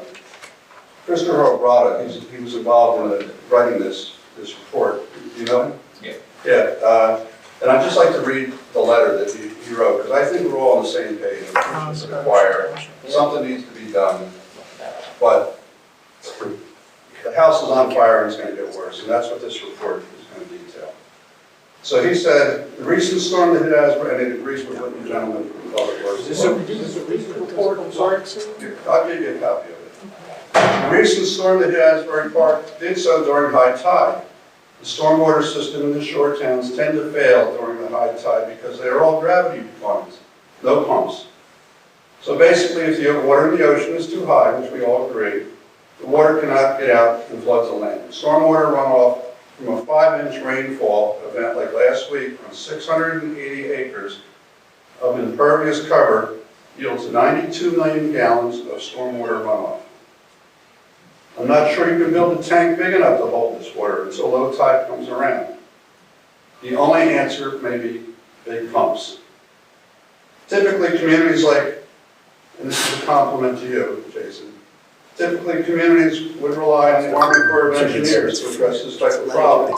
Christopher O'Brada, he was involved in writing this report. Do you know him? Yeah. Yeah, and I'd just like to read the letter that he wrote, because I think we're all on the same page. It's required. Something needs to be done, but the house is on fire and it's going to get worse, and that's what this report is going to detail. So he said, the recent storm that hit Asbury, and it agrees with what the gentleman from Public Works said. is this a recent report, I'm sorry? I'll give you a copy of it. The recent storm that hit Asbury Park did so during high tide. The stormwater system in the shore towns tend to fail during the high tide because they are all gravity farms, no pumps. So basically, if the water in the ocean is too high, which we all agree, the water cannot get out and floods the land. Stormwater runoff from a 5-inch rainfall event like last week on 680 acres of impervious cover yields 92 million gallons of stormwater runoff. I'm not sure you can build a tank big enough to hold this water until low tide comes around. The only answer may be big pumps. Typically, communities like, and this is a compliment to you, Jason, typically communities would rely on the Army Corps of Engineers to address this type of problem.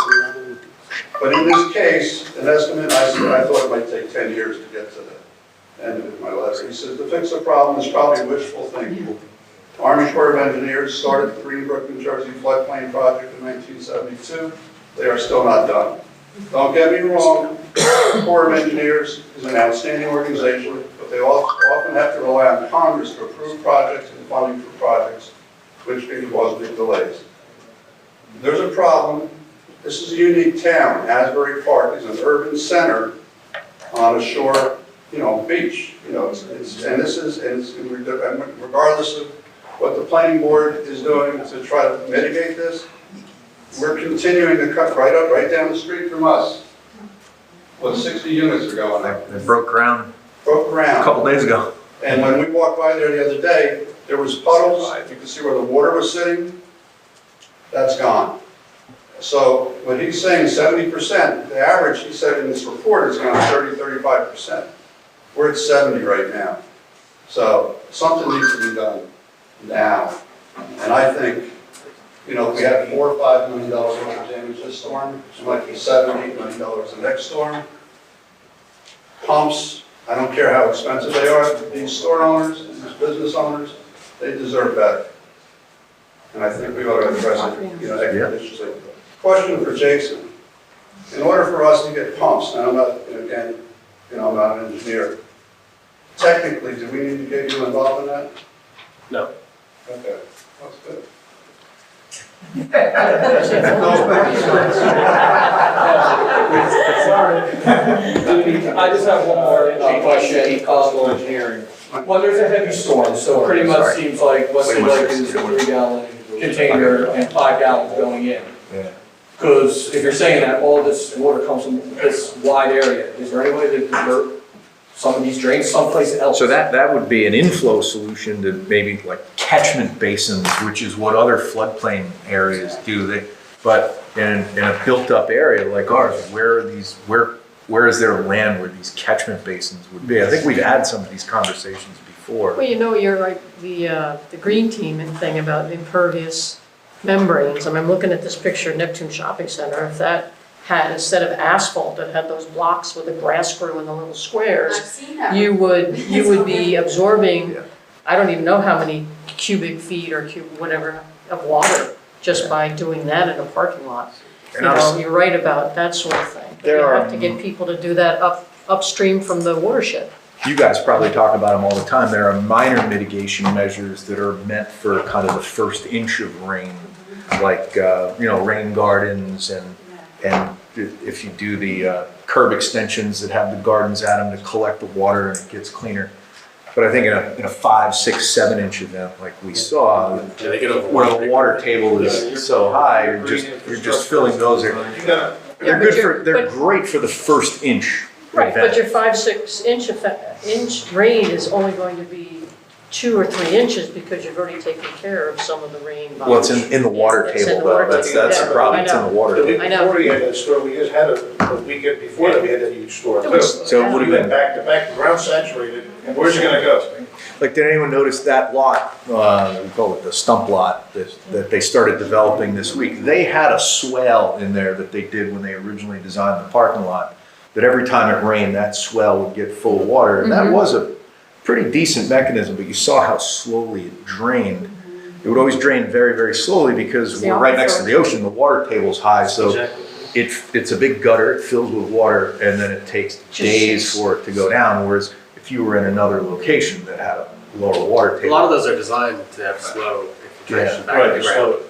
But in this case, an estimate, I thought it might take 10 years to get to the end of my letter. He says, to fix the problem is probably wishful thinking. Army Corps of Engineers started the Greenbrook, New Jersey floodplain project in 1972. They are still not done. Don't get me wrong, the Corps of Engineers is an outstanding organization, but they often have to rely on Congress to approve projects and funding for projects, which can cause big delays. There's a problem. This is a unique town. Asbury Park is an urban center on a shore, beach. Regardless of what the planning board is doing to try to mitigate this, we're continuing to cut right down the street from us. 60 units are going there. It broke ground Broke ground. a couple days ago. And when we walked by there the other day, there was puddles, you could see where the water was sitting. That's gone. So what he's saying, 70%, the average, he said in this report, is around 35%. We're at 70 right now. So something needs to be done now. And I think, if we have $4 or $5 million worth of damage this storm, it might be $7, $8 million the next storm. Pumps, I don't care how expensive they are, these store owners, these business owners, they deserve better. And I think we ought to address it, expeditiously. Question for Jason. In order for us to get pumps, and I'm not, I'm not an engineer, technically, do we need to get you involved in that? No. Okay, that's good. Sorry. I just have one more question. Coastal engineering. Well, there's a heavy storm, so pretty much seems like Wesley Lake is a 3-gallon container and 5 gallons going in. Yeah. Because if you're saying that all this water comes from this wide area, is there any way to divert some of these drains someplace else? So that would be an inflow solution to maybe like catchment basins, which is what other floodplain areas do. But in a built-up area like ours, where is there land where these catchment basins would be? I think we've had some of these conversations before. Well, you're right, the green team and thing about impervious membranes. I'm looking at this picture, Neptune Shopping Center. If that had, instead of asphalt, it had those blocks with the grass grew in the little squares, I've seen that. you would be absorbing I don't even know how many cubic feet or whatever of water just by doing that in a parking lot. You know, you're right about that sort of thing. But you have to get people to do that upstream from the watershed. You guys probably talk about them all the time. There are minor mitigation measures that are meant for kind of the first inch of rain, like, rain gardens and if you do the curb extensions that have the gardens at them to collect the water and it gets cleaner. But I think in a 5, 6, 7 inch event like we saw, where the water table is so high, you're just filling those areas. They're great for the first inch. Right, but your 5, 6 inch rain is only going to be 2 or 3 inches because you've already taken care of some of the rain. Well, it's in the water table though. That's the problem. It's in the water The week table. before we had that storm, we just had a weekend before that, we had that huge storm too. So it would have been back to back, the ground saturated, and where's it gonna go? like, did anyone notice that lot? We call it the stump lot that they started developing this week. They had a swale in there that they did when they originally designed the parking lot. That every time it rained, that swell would get full of water, and that was a pretty decent mechanism. But you saw how slowly it drained. It would always drain very, very slowly because we're right next to the ocean. The water table's high, so it's a big gutter. It fills with water, and then it takes days for it to go down. Whereas if you were in another location that had a lower water table, A lot of those are designed to have slow infiltration back to the ground.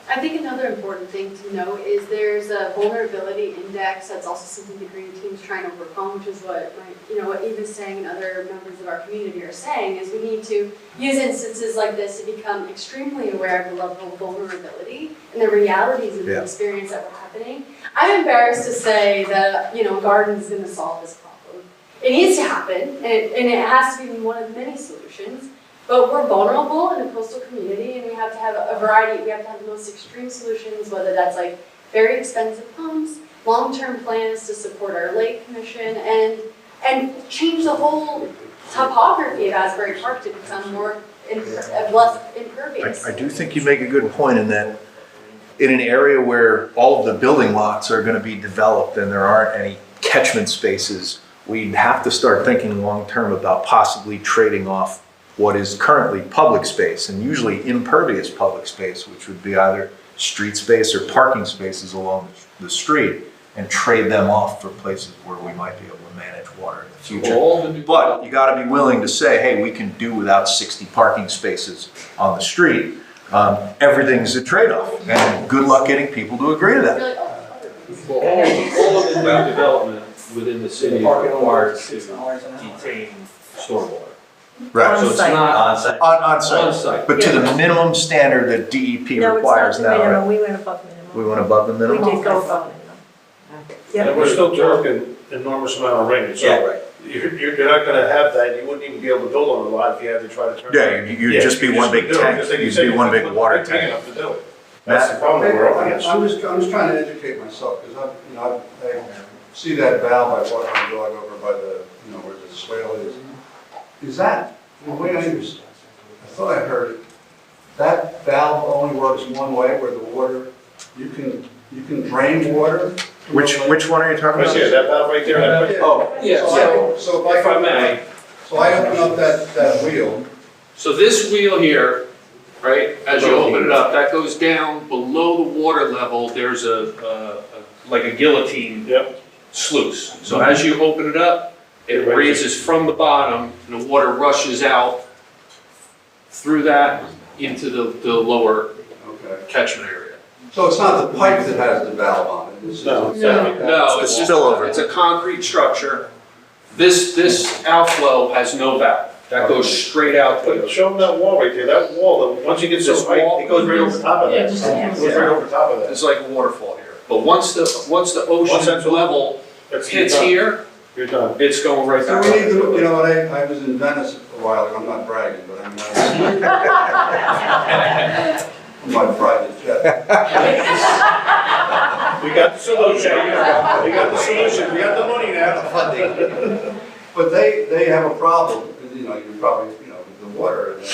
I think another important thing to note is there's a vulnerability index that's also something the green team's trying to work on, which is what Eva's saying and other members of our community are saying, is we need to use instances like this to become extremely aware of the level of vulnerability and the realities of the experience that we're happening. I'm embarrassed to say that, Gardens is going to solve this problem. It needs to happen, and it has to be one of many solutions. But we're vulnerable in the coastal community, and we have to have a variety. We have to have the most extreme solutions, whether that's like very expensive pumps, long-term plans to support our lake commission, and change the whole topography of Asbury Park to become less impervious. I do think you make a good point in that in an area where all of the building lots are going to be developed and there aren't any catchment spaces, we'd have to start thinking long-term about possibly trading off what is currently public space, and usually impervious public space, which would be either street space or parking spaces along the street, and trade them off for places where we might be able to manage water in the future. But you got to be willing to say, hey, we can do without 60 parking spaces on the street. Everything's a trade-off, and good luck getting people to agree to that. Well, all of the new development within the city is required to detain stormwater. Right. So it's not on-site, but to the minimum standard that DEP requires now, No, right? we went above minimum. We went above the minimum? We did go above minimum. And we're still talking enormous amount of rain, so you're not gonna have that, you wouldn't even be able to build on a lot if you had to try to turn. Yeah, you'd just be one big tank, you'd be one big water tank. Enough to do it. That's the problem we're up against. I'm just trying to educate myself, because I see that valve I walk my dog over by the, where the swale is. Is that, the way I understand, I thought I heard it, that valve only works one way, where the water, you can drain water? Which one are you talking about? Yeah, that valve right there. Oh, yeah, so if I may. So I open up that wheel. So this wheel here, right, as you open it up, that goes down below the water level. There's like a guillotine sluice. So as you open it up, it raises from the bottom, and the water rushes out through that into the lower catchment area. So it's not the pipe that has the valve on it? No, it's just spillover. It's a concrete structure. This outflow has no valve. That goes straight out. But show them that wall right there, that wall, once you get to this height, it goes right over top of that. It goes right over top of that. It's like a waterfall here. But once the ocean level hits here, you're done. It's going right So back. we need to, I was in Venice a while ago, I'm not bragging, but I'm my private jet. We got the solution. We got the solution. We got the money now. Funding. But they have a problem, because, you're probably, with the water, and,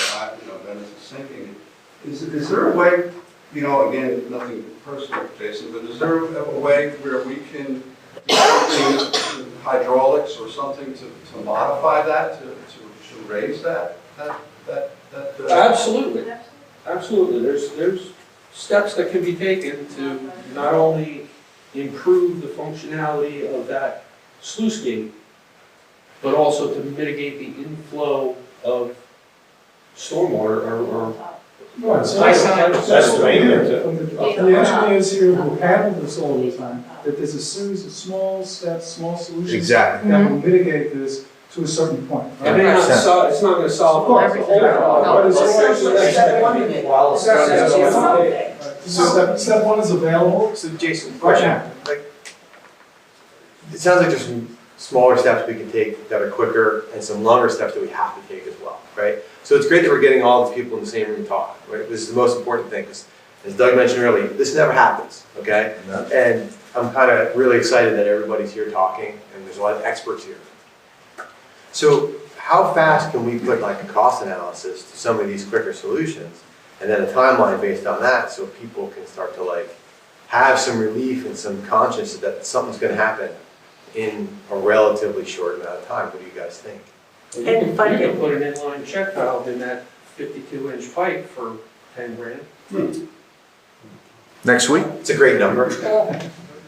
Venice is sinking. Is there a way, again, nothing personal, Jason, but is there a way where we can do something, hydraulics or something to modify that, to raise that Absolutely, absolutely. There's steps that can be taken to not only improve the functionality of that sluice gate, but also to mitigate the inflow of stormwater or Right, so That's the main thing, from the engineers here who handle this all the time, that there's a series of small steps, small solutions. Exactly. That will mitigate this to a certain point, It may right? not solve, it's not gonna solve the whole problem. But it's always- While it's So step one is available. So Jason, Right question, now. like, it sounds like there's some smaller steps we can take that are quicker and some longer steps that we have to take as well, right? So it's great that we're getting all the people in the same room talking, right? This is the most important thing, because as Doug mentioned earlier, this never happens, okay? And I'm kind of really excited that everybody's here talking and there's a lot of experts here. So how fast can we put like a cost analysis to some of these quicker solutions and then a timeline based on that so people can start to like have some relief and some conscience that something's going to happen in a relatively short amount of time? What do you guys think? You can put an inline check valve in that 52-inch pipe for 10 grand. Next week? It's a great number.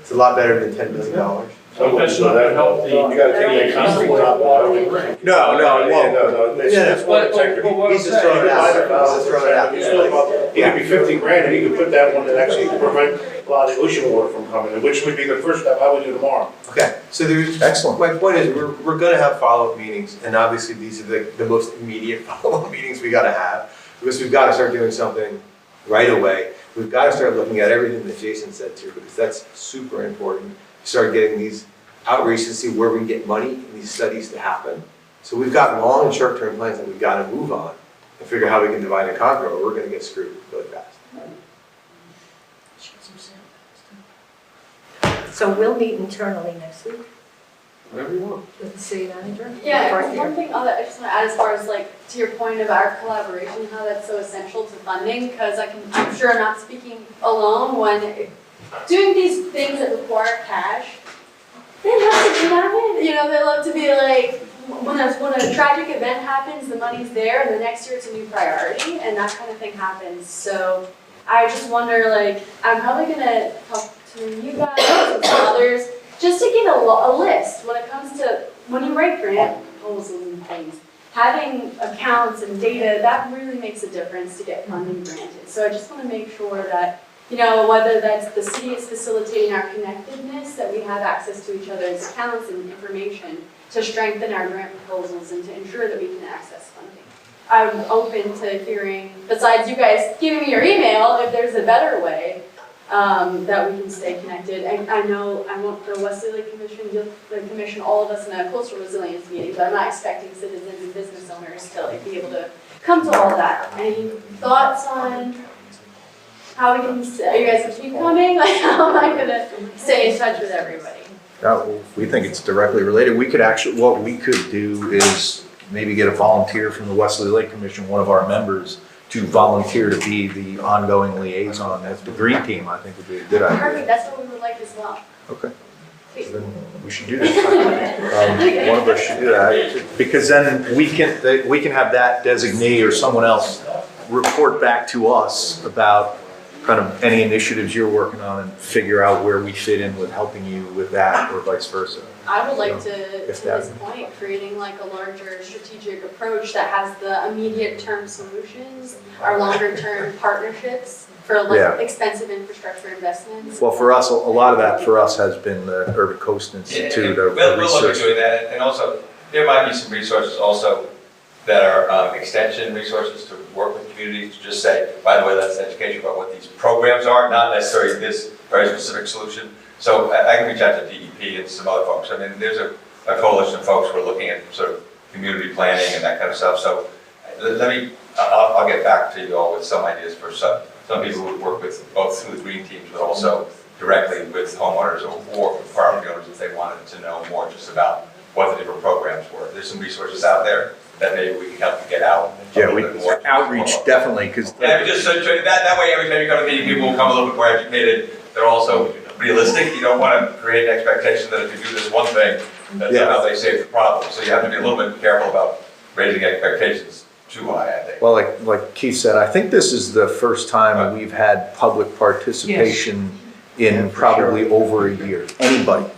It's a lot better than $10 million. So that's not gonna help you gotta take that concrete top off. No, it won't. No, it's more protective. He's just throwing it out there. He's just throwing it out You still about- there. It could be 50 grand, and you could put that one that actually prevent a lot of the ocean water from coming in, which would be the first step I would do tomorrow. Okay, so there's, Excellent. my point is, we're gonna have follow-up meetings, and obviously these are the most immediate follow-up meetings we gotta have, because we've gotta start doing something right away. We've gotta start looking at everything that Jason said too, because that's super important. Start getting these outreach to see where we can get money in these studies to happen. So we've got long and short-term plans that we've gotta move on and figure out how we can divide and conquer, or we're gonna get screwed really fast. So we'll meet internally next week Whatever you want. with the city manager. Yeah, Right one here. thing I just want to add as far as like, to your point of our collaboration, how that's so essential to funding, because I'm sure I'm not speaking alone when doing these things that require cash, they love to do that, you know, they love to be like, when a tragic event happens, the money's there, and the next year it's a new priority, and that kind of thing happens. So I just wonder, like, I'm probably gonna talk to you guys and some others, just to get a list when it comes to, when you write grant proposals and things, having accounts and data, that really makes a difference to get funding granted. So I just want to make sure that, you know, whether that's the city is facilitating our connectedness, that we have access to each other's accounts and information to strengthen our grant proposals and to ensure that we can access funding. I'm open to hearing, besides you guys giving me your email, if there's a better way that we can stay connected. And I know I want the Wesley Lake Commission, the commission, all of us in a coastal resilience meeting, but I'm not expecting citizens and business owners to like be able to come to all of that. Any thoughts on how we can, are you guys gonna keep coming? Like, how am I gonna stay in touch with everybody? We think it's directly related. We could actually, what we could do is maybe get a volunteer from the Wesley Lake Commission, one of our members, to volunteer to be the ongoing liaison as the green team. I think would be a good idea. Perfect, that's what we would like as well. Okay. So then we should do that. One of us should do that, because then we can have that designee or someone else report back to us about kind of any initiatives you're working on and figure out where we fit in with helping you with that or vice versa. I would like to if this point, creating like a larger strategic approach that has the immediate term solutions, our longer term partnerships for like Yeah. expensive infrastructure investments. Well, for us, a lot of that for us has been the Urban Coast Institute of We'll look at research. doing that, and also, there might be some resources also that are extension resources to work with communities, to just say, by the way, that's education about what these programs are, not necessarily this very specific solution. So I can reach out to DEP and some other folks. I mean, there's a coalition of folks who are looking at sort of community planning and that kind of stuff. So I'll get back to you all with some ideas for some people who work with both through the green teams, but also directly with homeowners or property owners if they wanted to know more just about what the different programs were. There's some resources out there that maybe we can help you get out. Yeah, outreach definitely, because Yeah, but just so that way, every time you come to meeting, people will come a little bit more educated. They're also realistic. You don't want to create an expectation that if you do this one thing, that's how they save the problem. So you have to be a little bit careful about raising expectations too high, I think. Well, like Keith said, I think this is the first time we've had public participation in probably over a year. Anybody,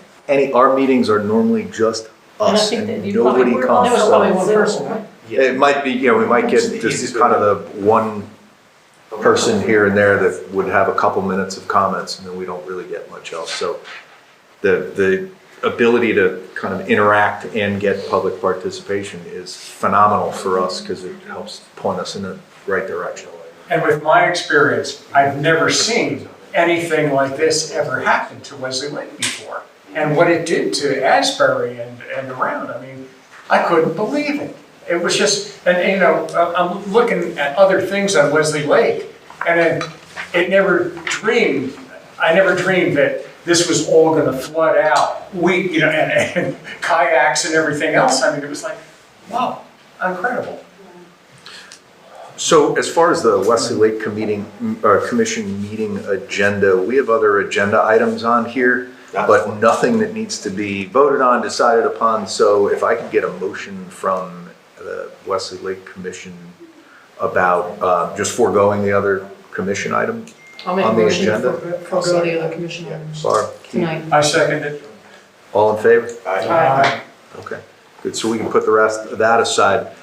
our meetings are normally just And I us think and that you probably, nobody that comes. was So probably one person, right? it might be, we might get just kind of the one person here and there that would have a couple minutes of comments, and then we don't really get much else. So the ability to kind of interact and get public participation is phenomenal for us because it helps point us in the right direction. And with my experience, I've never seen anything like this ever happen to Wesley Lake before. And what it did to Asbury and around, I mean, I couldn't believe it. It was just, and I'm looking at other things on Wesley Lake, and I never dreamed that this was all going to flood out. And kayaks and everything else. I mean, it was like, wow, incredible. So as far as the Wesley Lake Commission meeting agenda, we have other agenda items on here, but nothing that needs to be voted on, decided upon. So if I could get a motion from the Wesley Lake Commission about just foregoing the other commission item I'll make a on the motion agenda. for the other commission items Barb, tonight. I second it. all in favor? Aye. Okay, good. So we can put the rest of that aside.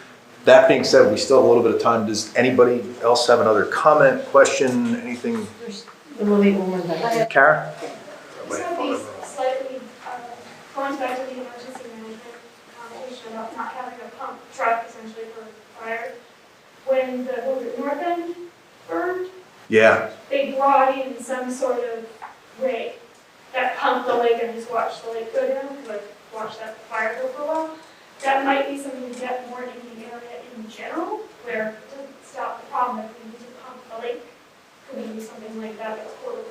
That being said, we still have a little bit of time. Does anybody else have another comment, question, anything? We'll leave one more back. Kara? This might be slightly, going back to the emergency management conversation about not having a pump truck essentially for fire. When the north end burned, Yeah. they brought in some sort of rig that pumped the lake and just watched the lake go down, like watch that fire go for a while. That might be something to get more in the area in general, where it doesn't stop the problem if we need to pump the lake. Could we do something like that that's portable?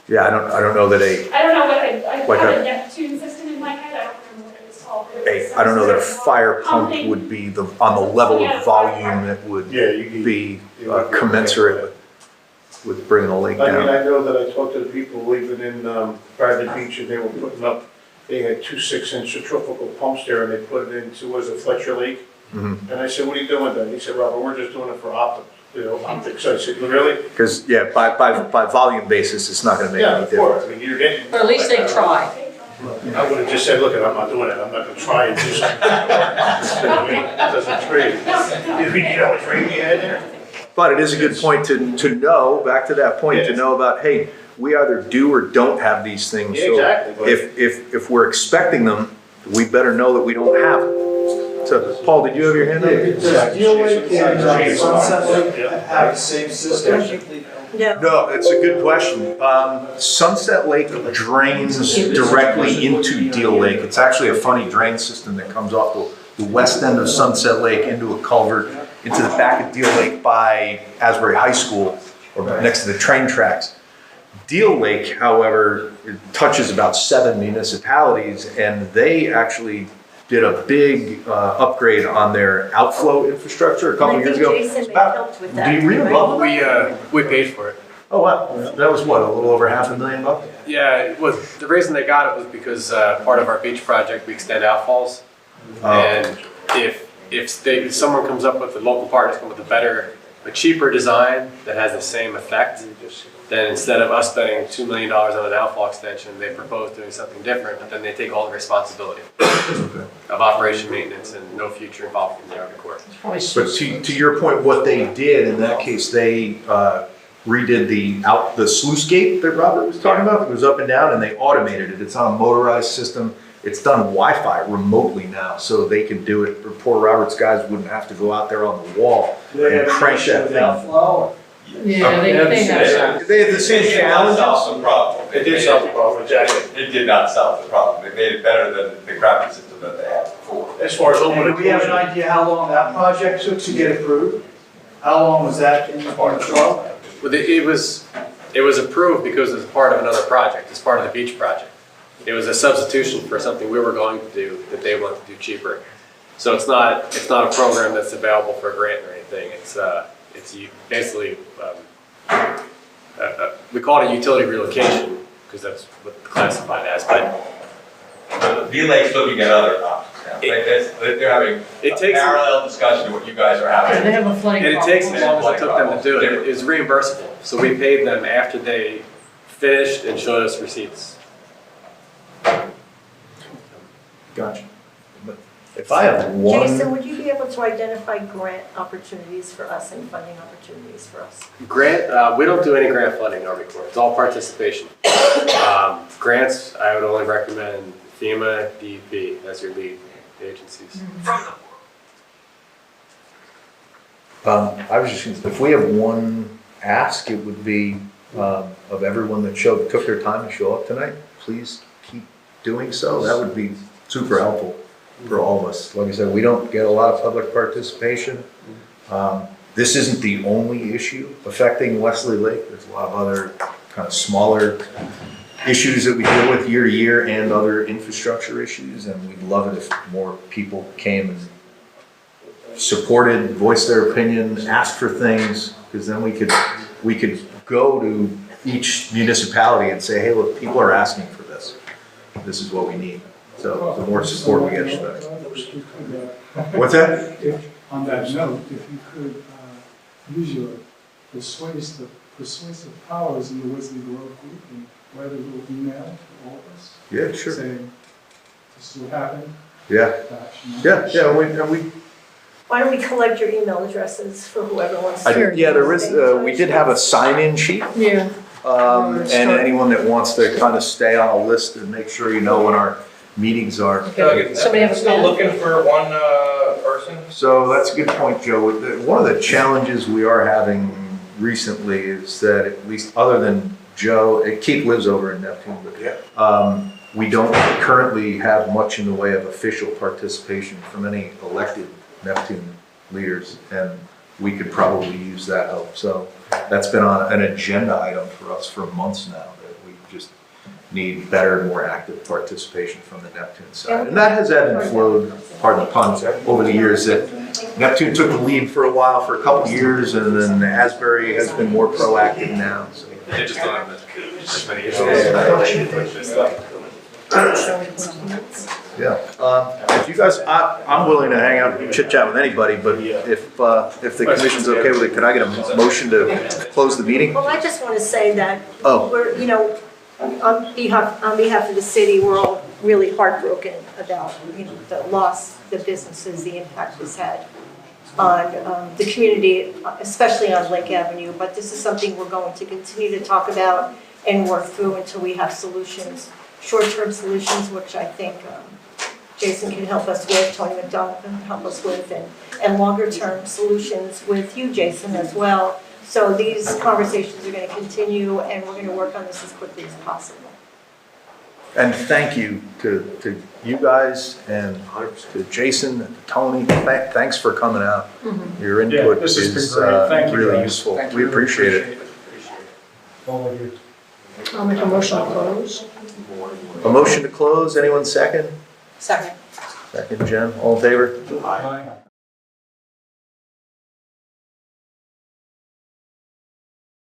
Yeah, I don't know that I don't know what, I Like have a- a Neptune system in my head, I don't remember what it was called. but it was I don't know that a some sort of fire pump pumping. would be on the level of volume that would be commensurate with bringing the lake I mean, down. I know that I talked to the people living in Bradley Beach, and they were putting up, they had 2 6-inch centrifugal pumps there, and they put it into, was it Fletcher Lake? Mhm. And I said, what are you doing then? He said, Robert, we're just doing it for optics. I said, really? Because, yeah, by volume basis, it's not gonna make Yeah, any of course, difference. I mean, you're getting. But at least they tried. I would have just said, look, I'm not doing it, I'm not gonna try and do something. Doesn't trade. You know what trade you had there? But it is a good point to know, back to that point, to know about, hey, we either do or don't have these things. Yeah, So exactly. if we're expecting them, we better know that we don't have them. So, Paul, did you have your hand up? Does Deal Lake and Sunset Lake have the same system? No, it's a good question. Sunset Lake drains directly into Deal Lake. It's actually a funny drain system that comes off the west end of Sunset Lake into a culvert into the back of Deal Lake by Asbury High School, or next to the train tracks. Deal Lake, however, it touches about 7 municipalities, and they actually did a big upgrade on their outflow infrastructure a couple years ago. Jason may have helped with that. Do you read about them? We paid for it. Oh, wow. That was what, a little over $500,000? Yeah, it was, the reason they got it was because part of our beach project, we extend outfalls. Oh. And if someone comes up with, the local partners come up with a cheaper design that has the same effect, then instead of us spending $2 million on an outfall extension, they propose doing something different, but then they take all the responsibility of operation maintenance and no future involvement in the Army Corps. But to your point, what they did in that case, they redid the sluice gate that Robert was talking about. It was up and down, and they automated it. It's on a motorized system. It's done Wi-Fi remotely now, so they can do it. Poor Robert's guys wouldn't have to go out there on the wall and crank that thing. Yeah, they have that. They had the same It did not challenges. solve the problem. It did solve the problem, exactly. It did not solve the problem. It made it better than the crappy system that they had before. As far as And do we have an idea how long that project took to get approved? How long was that in the trial? Well, it was approved because it was part of another project. It's part of the beach project. It was a substitution for something we were going to do that they wanted to do cheaper. So it's not a program that's available for a grant or anything. It's basically we call it a utility relocation because that's what it's classified as. But Deal Lake's looking at other options now. They're having It a takes- parallel discussion to what you guys are having. They have a flooding And it problem. takes as long as it took them to do it. It was reimbursable. So we paid them after they finished and showed us receipts. Gotcha. But if I have Jason, one, would you be able to identify grant opportunities for us and funding opportunities for us? Grant, we don't do any grant flooding in Army Corps. It's all participation. Grants, I would only recommend FEMA, DEP as your lead agencies. I was just, if we have one ask, it would be of everyone that took their time to show up tonight, please keep doing so. That would be super helpful for all of us. Like I said, we don't get a lot of public participation. This isn't the only issue affecting Wesley Lake. There's a lot of other kind of smaller issues that we deal with year to year and other infrastructure issues, and we'd love it if more people came and supported, voiced their opinion, asked for things, because then we could go to each municipality and say, hey, look, people are asking for this. This is what we need. So the more support we get, the better. What's that? On that note, if you could use your persuasive powers in the Wesley Grove group and write a little email to all of us. Yeah, sure. Saying, this is what happened. Yeah. And we Why don't we collect your email addresses for whoever wants to? yeah, there is, we did have a sign-in sheet. Yeah. And anyone that wants to kind of stay on a list and make sure you know when our meetings are. Somebody have a Still pen? looking for one person? So that's a good point, Joe. One of the challenges we are having recently is that, at least other than Joe, Keith lives over in Neptune, but we don't currently have much in the way of official participation from any elected Neptune leaders, and we could probably use that help. So that's been on an agenda item for us for months now, that we just need better and more active participation from the Neptune side. And that has ebbed and flowed, pardon the pun, over the years. That Neptune took the lead for a while, for a couple years, and then Asbury has been more proactive now. So. They just don't have as many issues. Yeah, if you guys, I'm willing to hang out and chit chat with anybody, but if the commission's okay with it, could I get a motion to close the meeting? Well, I just want to say that Oh. we're, on behalf of the city, we're all really heartbroken about, the loss, the businesses, the impact it's had on the community, especially on Lake Avenue. But this is something we're going to continue to talk about and work through until we have solutions, short-term solutions, which I think Jason can help us with, Tony McDonald can help us with, and longer-term solutions with you, Jason, as well. So these conversations are going to continue, and we're going to work on this as quickly as possible. And thank you to you guys and to Jason and to Tony. Thanks for coming out. Your input this has is been great. Thank you, really guys. useful. Thank We you. appreciate it. All of you. I'll make a motion to close. A motion to close, anyone second? Second. Second, Jen, all in favor? Bye.